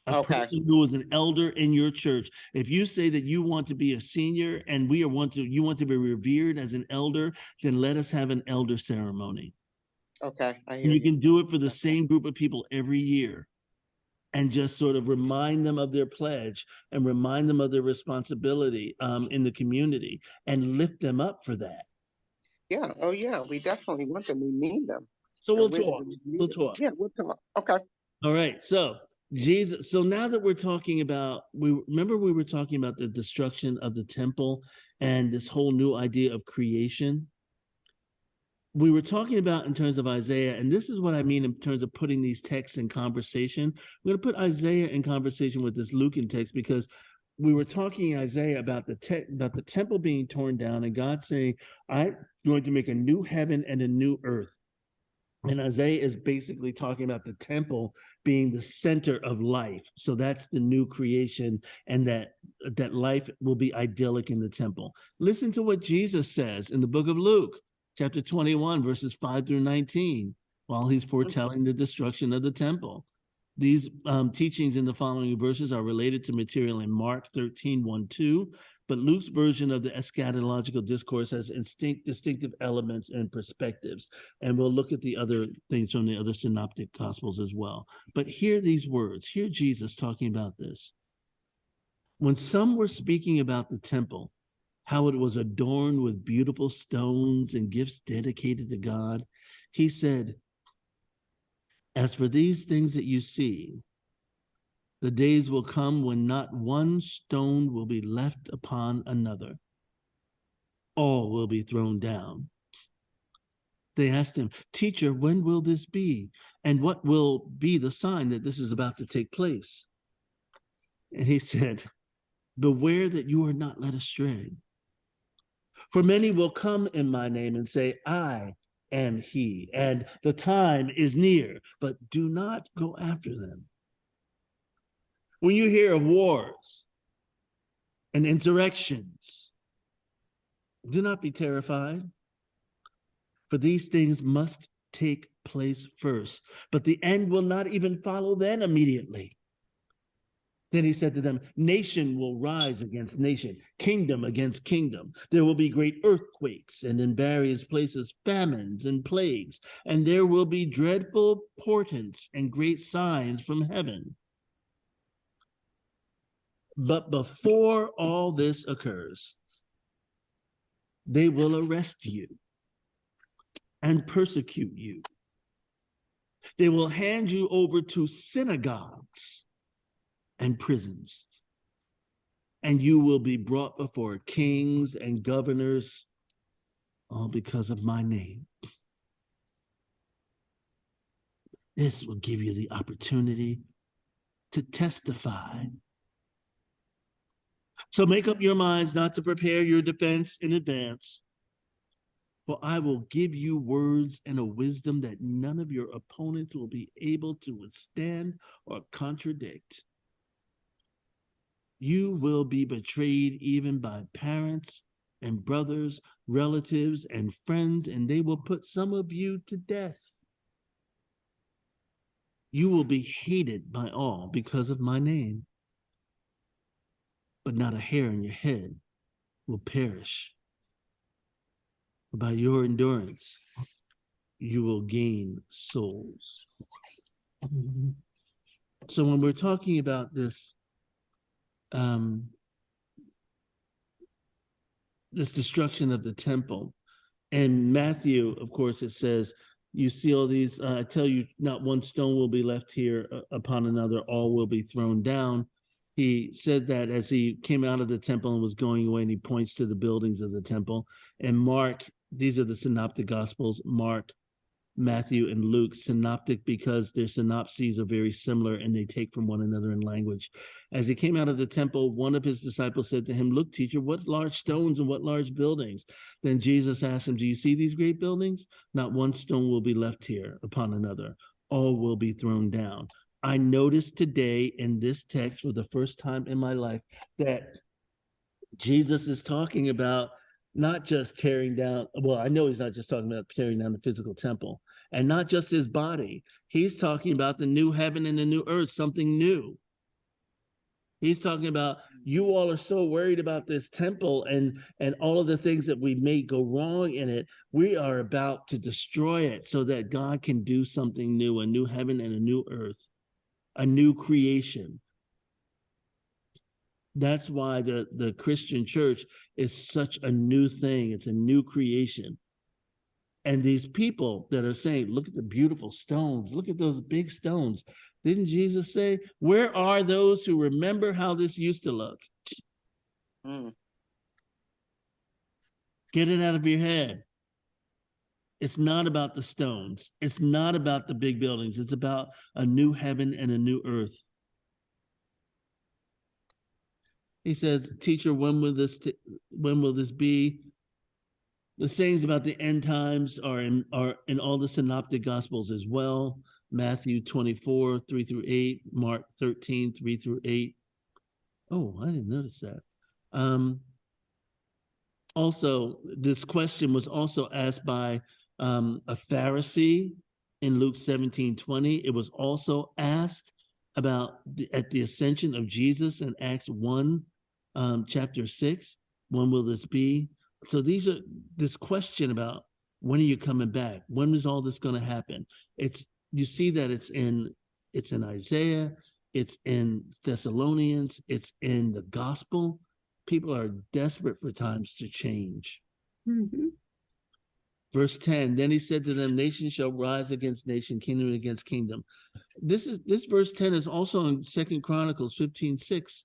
S2: a person who is an elder in your church. If you say that you want to be a senior and you want to be revered as an elder, then let us have an elder ceremony.
S1: Okay, I hear
S2: you. Can do it for the same group of people every year, and just sort of remind them of their pledge and remind them of their responsibility in the community, and lift them up for that.
S1: Yeah. Oh, yeah. We definitely want them. We need them.
S2: So we'll talk.
S1: Yeah, we'll talk. Okay.
S2: All right. So Jesus. So now that we're talking about, we were talking about the destruction of the temple and this whole new idea of creation. We were talking about in terms of Isaiah, and this is what I mean in terms of putting these texts in conversation. We're going to put Isaiah in conversation with this Lucan text, because we were talking Isaiah about the temple being torn down, and God saying, "I'm going to make a new heaven and a new earth." And Isaiah is basically talking about the temple being the center of life. So that's the new creation, and that life will be idyllic in the temple. Listen to what Jesus says in the book of Luke, chapter 21, verses 5 through 19, while he's foretelling the destruction of the temple. These teachings in the following verses are related to material in Mark 13, 1, 2, but Luke's version of the eschatological discourse has distinctive elements and perspectives. And we'll look at the other things from the other synoptic gospels as well. But hear these words. Hear Jesus talking about this. When some were speaking about the temple, how it was adorned with beautiful stones and gifts dedicated to God, he said, as for these things that you see, the days will come when not one stone will be left upon another. All will be thrown down. They asked him, Teacher, when will this be? And what will be the sign that this is about to take place? And he said, beware that you are not led astray. For many will come in my name and say, I am he, and the time is near, but do not go after them. When you hear of wars and insurrections, do not be terrified, for these things must take place first, but the end will not even follow then immediately. Then he said to them, nation will rise against nation, kingdom against kingdom. There will be great earthquakes, and in various places famines and plagues, and there will be dreadful portents and great signs from heaven. But before all this occurs, they will arrest you and persecute you. They will hand you over to synagogues and prisons, and you will be brought before kings and governors, all because of my name. This will give you the opportunity to testify. So make up your minds not to prepare your defense in advance, for I will give you words and a wisdom that none of your opponents will be able to withstand or contradict. You will be betrayed even by parents and brothers, relatives and friends, and they will put some of you to death. You will be hated by all because of my name, but not a hair on your head will perish. By your endurance, you will gain souls. So when we're talking about this, this destruction of the temple, and Matthew, of course, it says, you see all these, I tell you, not one stone will be left here upon another, all will be thrown down. He said that as he came out of the temple and was going away, and he points to the buildings of the temple. And Mark, these are the synoptic gospels, Mark, Matthew, and Luke, synoptic because their synopses are very similar and they take from one another in language. As he came out of the temple, one of his disciples said to him, look, teacher, what large stones and what large buildings? Then Jesus asked him, do you see these great buildings? Not one stone will be left here upon another. All will be thrown down. I noticed today in this text for the first time in my life that Jesus is talking about not just tearing down, well, I know he's not just talking about tearing down the physical temple, and not just his body. He's talking about the new heaven and the new earth, something new. He's talking about, you all are so worried about this temple and all of the things that we may go wrong in it. We are about to destroy it so that God can do something new, a new heaven and a new earth, a new creation. That's why the Christian church is such a new thing. It's a new creation. And these people that are saying, look at the beautiful stones, look at those big stones. Didn't Jesus say, where are those who remember how this used to look? Get it out of your head. It's not about the stones. It's not about the big buildings. It's about a new heaven and a new earth. He says, teacher, when will this be? The sayings about the end times are in all the synoptic gospels as well. Matthew 24, 3 through 8, Mark 13, 3 through 8. Oh, I didn't notice that. Also, this question was also asked by a Pharisee in Luke 17:20. It was also asked about at the ascension of Jesus in Acts 1, chapter 6. When will this be? So these are this question about when are you coming back? When is all this going to happen? You see that it's in Isaiah, it's in Thessalonians, it's in the gospel. People are desperate for times to change.
S4: Mm-hmm.
S2: Verse 10, then he said to them, nation shall rise against nation, kingdom against kingdom. This verse 10 is also in 2 Chronicles 15:6.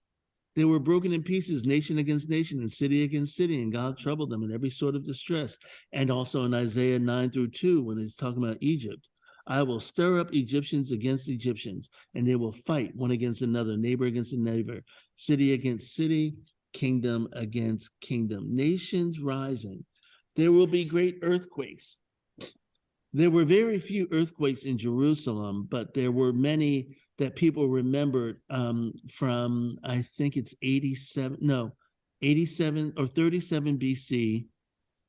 S2: They were broken in pieces, nation against nation, and city against city, and God troubled them in every sort of distress. And also in Isaiah 9-2, when he's talking about Egypt, I will stir up Egyptians against Egyptians, and they will fight one against another, neighbor against a neighbor, city against city, kingdom against kingdom, nations rising. There will be great earthquakes. There were very few earthquakes in Jerusalem, but there were many that people remembered from, I think it's 87 or 37 BC.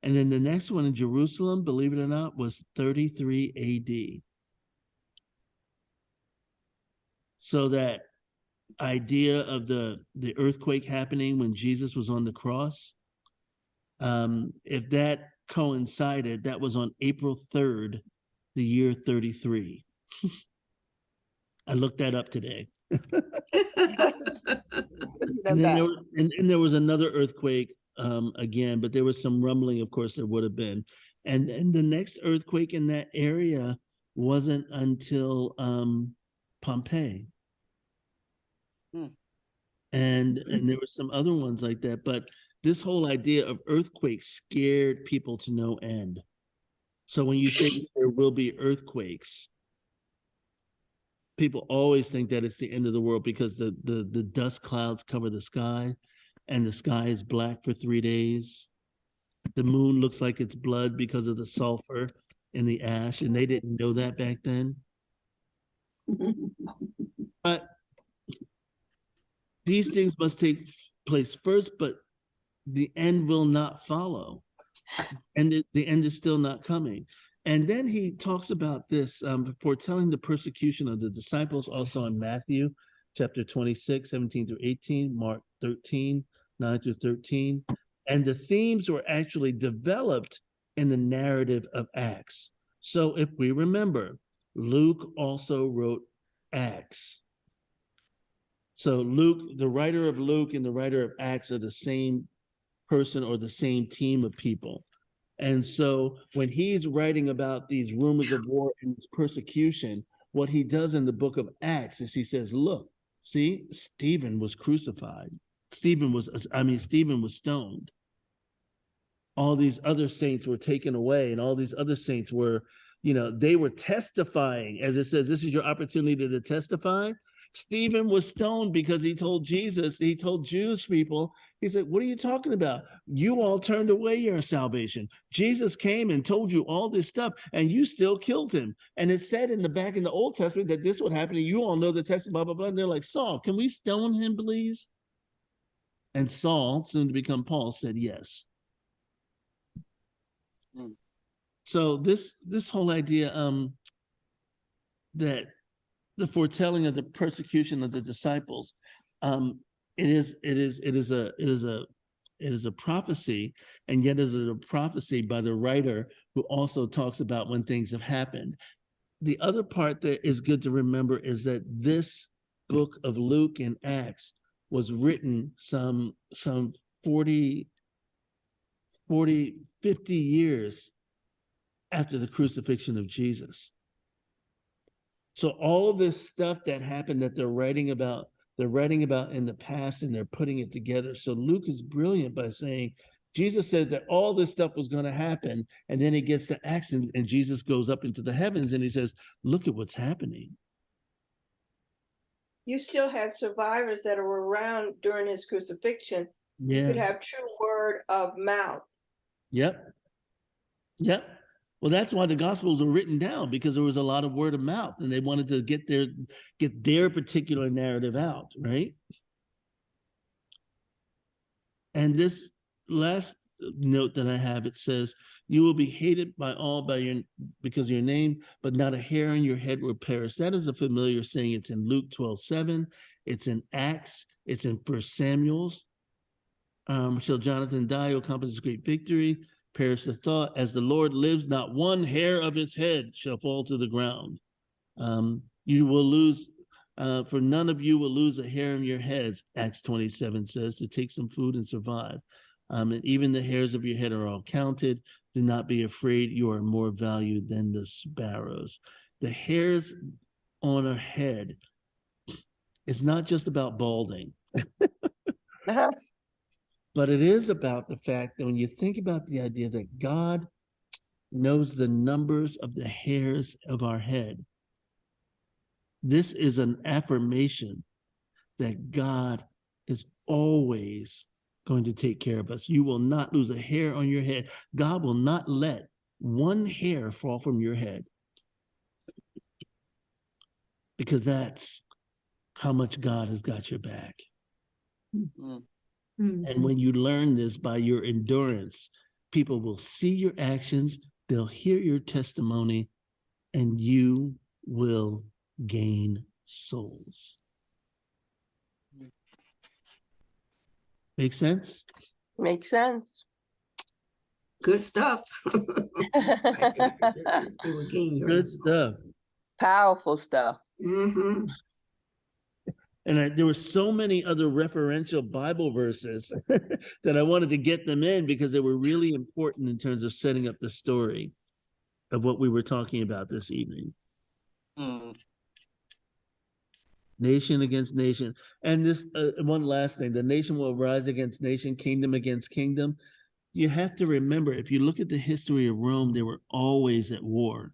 S2: And then the next one in Jerusalem, believe it or not, was 33 AD. So that idea of the earthquake happening when Jesus was on the cross, if that coincided, that was on April 3rd, the year 33. I looked that up today. And then there was another earthquake again, but there was some rumbling, of course, there would have been. And the next earthquake in that area wasn't until Pompeii. And there were some other ones like that, but this whole idea of earthquakes scared people to no end. So when you say there will be earthquakes, people always think that it's the end of the world because the dust clouds cover the sky and the sky is black for 3 days. The moon looks like it's blood because of the sulfur in the ash, and they didn't know that back then. But these things must take place first, but the end will not follow. And the end is still not coming. And then he talks about this foretelling the persecution of the disciples, also in Matthew chapter 26, 17-18, Mark 13, 9-13. And the themes were actually developed in the narrative of Acts. So if we remember, Luke also wrote Acts. So Luke, the writer of Luke and the writer of Acts are the same person or the same team of people. And so when he's writing about these rumors of war and persecution, what he does in the book of Acts is he says, look, see, Stephen was crucified. Stephen was stoned. All these other saints were taken away, and all these other saints were, they were testifying. As it says, this is your opportunity to testify. Stephen was stoned because he told Jewish people, he said, what are you talking about? You all turned away your salvation. Jesus came and told you all this stuff, and you still killed him. And it said in the Old Testament that this would happen, and you all know the text, blah, blah, blah. And they're like, Saul, can we stone him, please? And Saul, soon to become Paul, said yes. So this whole idea that the foretelling of the persecution of the disciples, it is a prophecy, and yet is it a prophecy by the writer who also talks about when things have happened. The other part that is good to remember is that this book of Luke and Acts was written some 40, 50 years after the crucifixion of Jesus. So all of this stuff that happened that they're writing about in the past, and they're putting it together. So Luke is brilliant by saying, Jesus said that all this stuff was going to happen, and then he gets to Acts, and Jesus goes up into the heavens, and he says, look at what's happening.
S5: You still had survivors that were around during his crucifixion.
S2: Yeah.
S5: You could have true word of mouth.
S2: Yep. Well, that's why the Gospels are written down, because there was a lot of word of mouth, and they wanted to get their particular narrative out, right? And this last note that I have. It says, "You will be hated by all because of your name, but not a hair on your head will perish." That is a familiar saying. It's in Luke 12:7. It's in Acts. It's in 1 Samuel's. Shall Jonathan die who accomplishes great victory? Perish the thought, as the Lord lives, not one hair of his head shall fall to the ground. You will lose, for none of you will lose a hair on your heads, Acts 27 says, to take some food and survive. And even the hairs of your head are all counted. Do not be afraid, you are more valued than the sparrows. The hairs on our head is not just about balding. But it is about the fact that when you think about the idea that God knows the numbers of the hairs of our head, this is an affirmation that God is always going to take care of us. You will not lose a hair on your head. God will not let one hair fall from your head, because that's how much God has got your back. Mm-hmm. And when you learn this by your endurance, people will see your actions, they'll hear your testimony, and you will gain souls. Make sense?
S3: Makes sense.
S4: Good stuff.
S2: Good stuff.
S3: Powerful stuff.
S4: Mm-hmm.
S2: And there were so many other referential Bible verses that I wanted to get them in because they were really important in terms of setting up the story of what we were talking about this evening. Nation against nation. And this one last thing, the nation will rise against nation, kingdom against kingdom. You have to remember, if you look at the history of Rome, they were always at war.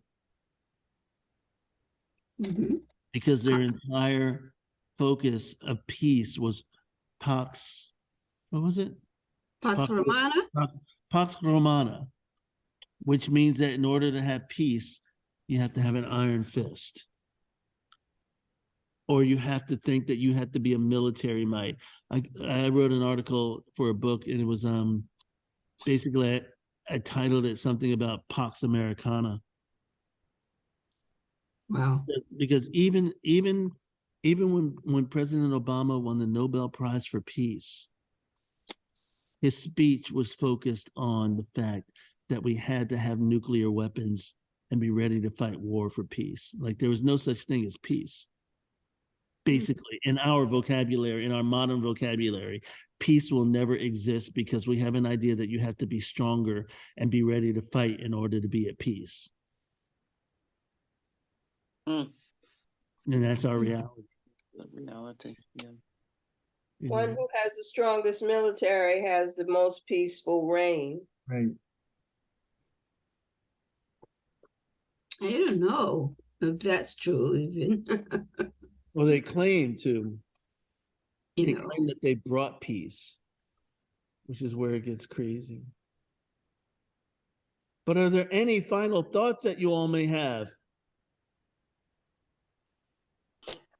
S2: Mm-hmm. Because their entire focus of peace was Pax, what was it?
S4: Pax Romana?
S2: Pax Romana, which means that in order to have peace, you have to have an iron fist. Or you have to think that you have to be a military might. I wrote an article for a book, and it was basically I titled it something about Pax Americana.
S4: Wow.
S2: Because even when President Obama won the Nobel Prize for Peace, his speech was focused on the fact that we had to have nuclear weapons and be ready to fight war for peace. Like there was no such thing as peace. Basically, in our vocabulary, in our modern vocabulary, peace will never exist because we have an idea that you have to be stronger and be ready to fight in order to be at peace. And that's our reality.
S1: Reality, yeah.
S5: One who has the strongest military has the most peaceful reign.
S2: Right.
S4: I don't know if that's true even.
S2: Well, they claim to. They claim that they brought peace, which is where it gets crazy. But are there any final thoughts that you all may have?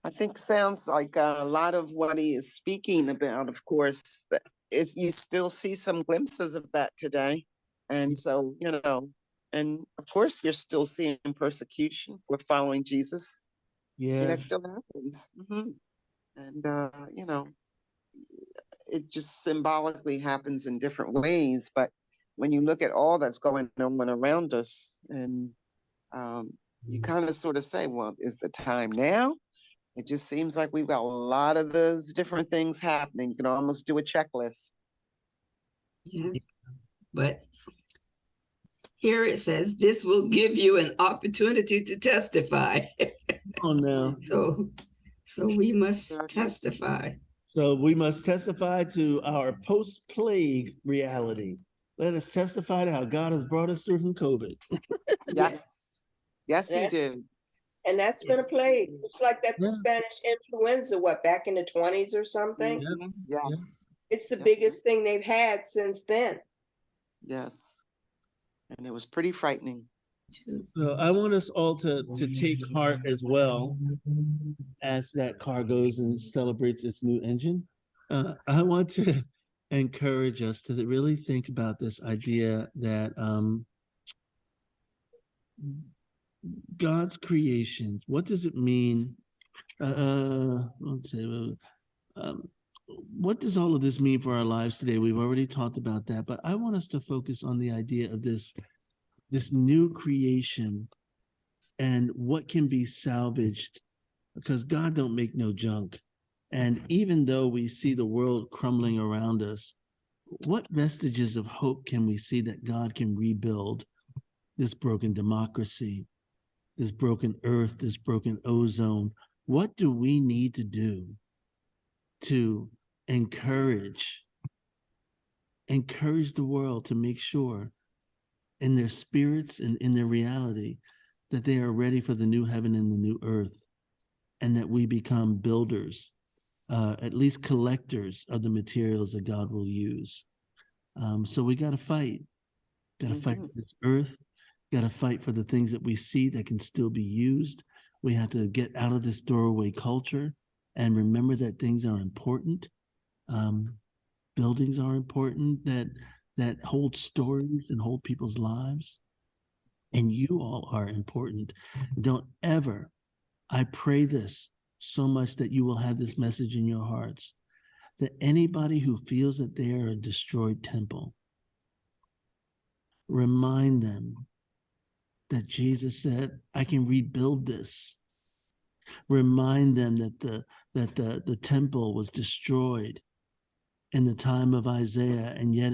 S1: I think sounds like a lot of what he is speaking about, of course, that is, you still see some glimpses of that today. And so, and of course, you're still seeing persecution for following Jesus.
S2: Yeah.
S1: That still happens. Mm-hmm. And, it just symbolically happens in different ways. But when you look at all that's going on around us, and you kind of sort of say, well, is the time now? It just seems like we've got a lot of those different things happening. You can almost do a checklist.
S4: Yes, but here it says, this will give you an opportunity to testify.
S2: Oh, no.
S4: So we must testify.
S2: So we must testify to our post-plague reality. Let us testify to how God has brought us through from COVID.
S1: Yes, he did.
S5: And that's been a plague. It's like that Spanish influenza, back in the 20s or something?
S1: Yes.
S5: It's the biggest thing they've had since then.
S1: Yes. And it was pretty frightening.
S2: So I want us all to take heart as well as that car goes and celebrates its new engine. I want to encourage us to really think about this idea that God's creation, what does it mean? Let's say, what does all of this mean for our lives today? We've already talked about that, but I want us to focus on the idea of this new creation and what can be salvaged, because God don't make no junk. And even though we see the world crumbling around us, what vestiges of hope can we see that God can rebuild this broken democracy, this broken earth, this broken ozone? What do we need to do to encourage the world to make sure in their spirits and in their reality that they are ready for the new heaven and the new earth, and that we become builders, at least collectors of the materials that God will use? So we got to fight. Got to fight for this earth. Got to fight for the things that we see that can still be used. We have to get out of this throwaway culture and remember that things are important. Buildings are important that hold stories and hold people's lives. And you all are important. Don't ever, I pray this so much that you will have this message in your hearts, that anybody who feels that they are a destroyed temple, remind them that Jesus said, I can rebuild this. Remind them that the temple was destroyed in the time of Isaiah, and yet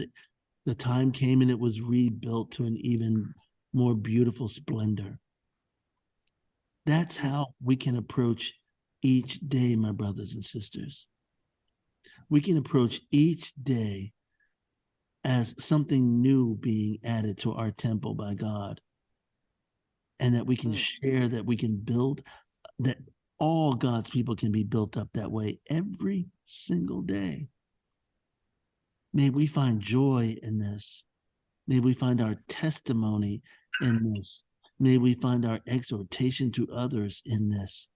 S2: the time came and it was rebuilt to an even more beautiful splendor. That's how we can approach each day, my brothers and sisters. We can approach each day as something new being added to our temple by God, and that we can share, that we can build, that all God's people can be built up that way every single day. May we find joy in this. May we find our testimony in this. May we find our exhortation to others in this.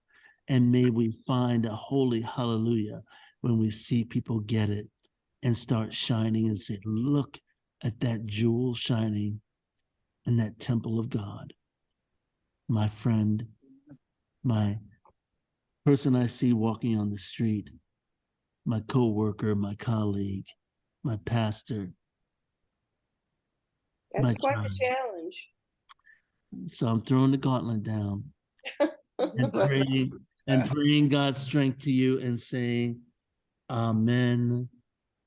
S2: And may we find a holy hallelujah when we see people get it and start shining and say, look at that jewel shining in that temple of God. My friend, my person I see walking on the street, my coworker, my colleague, my pastor.
S5: That's quite a challenge.
S2: So I'm throwing the gauntlet down and praying God's strength to you and saying amen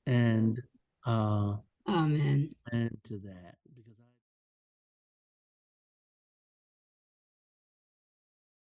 S2: and
S4: Amen.
S2: and to that. Because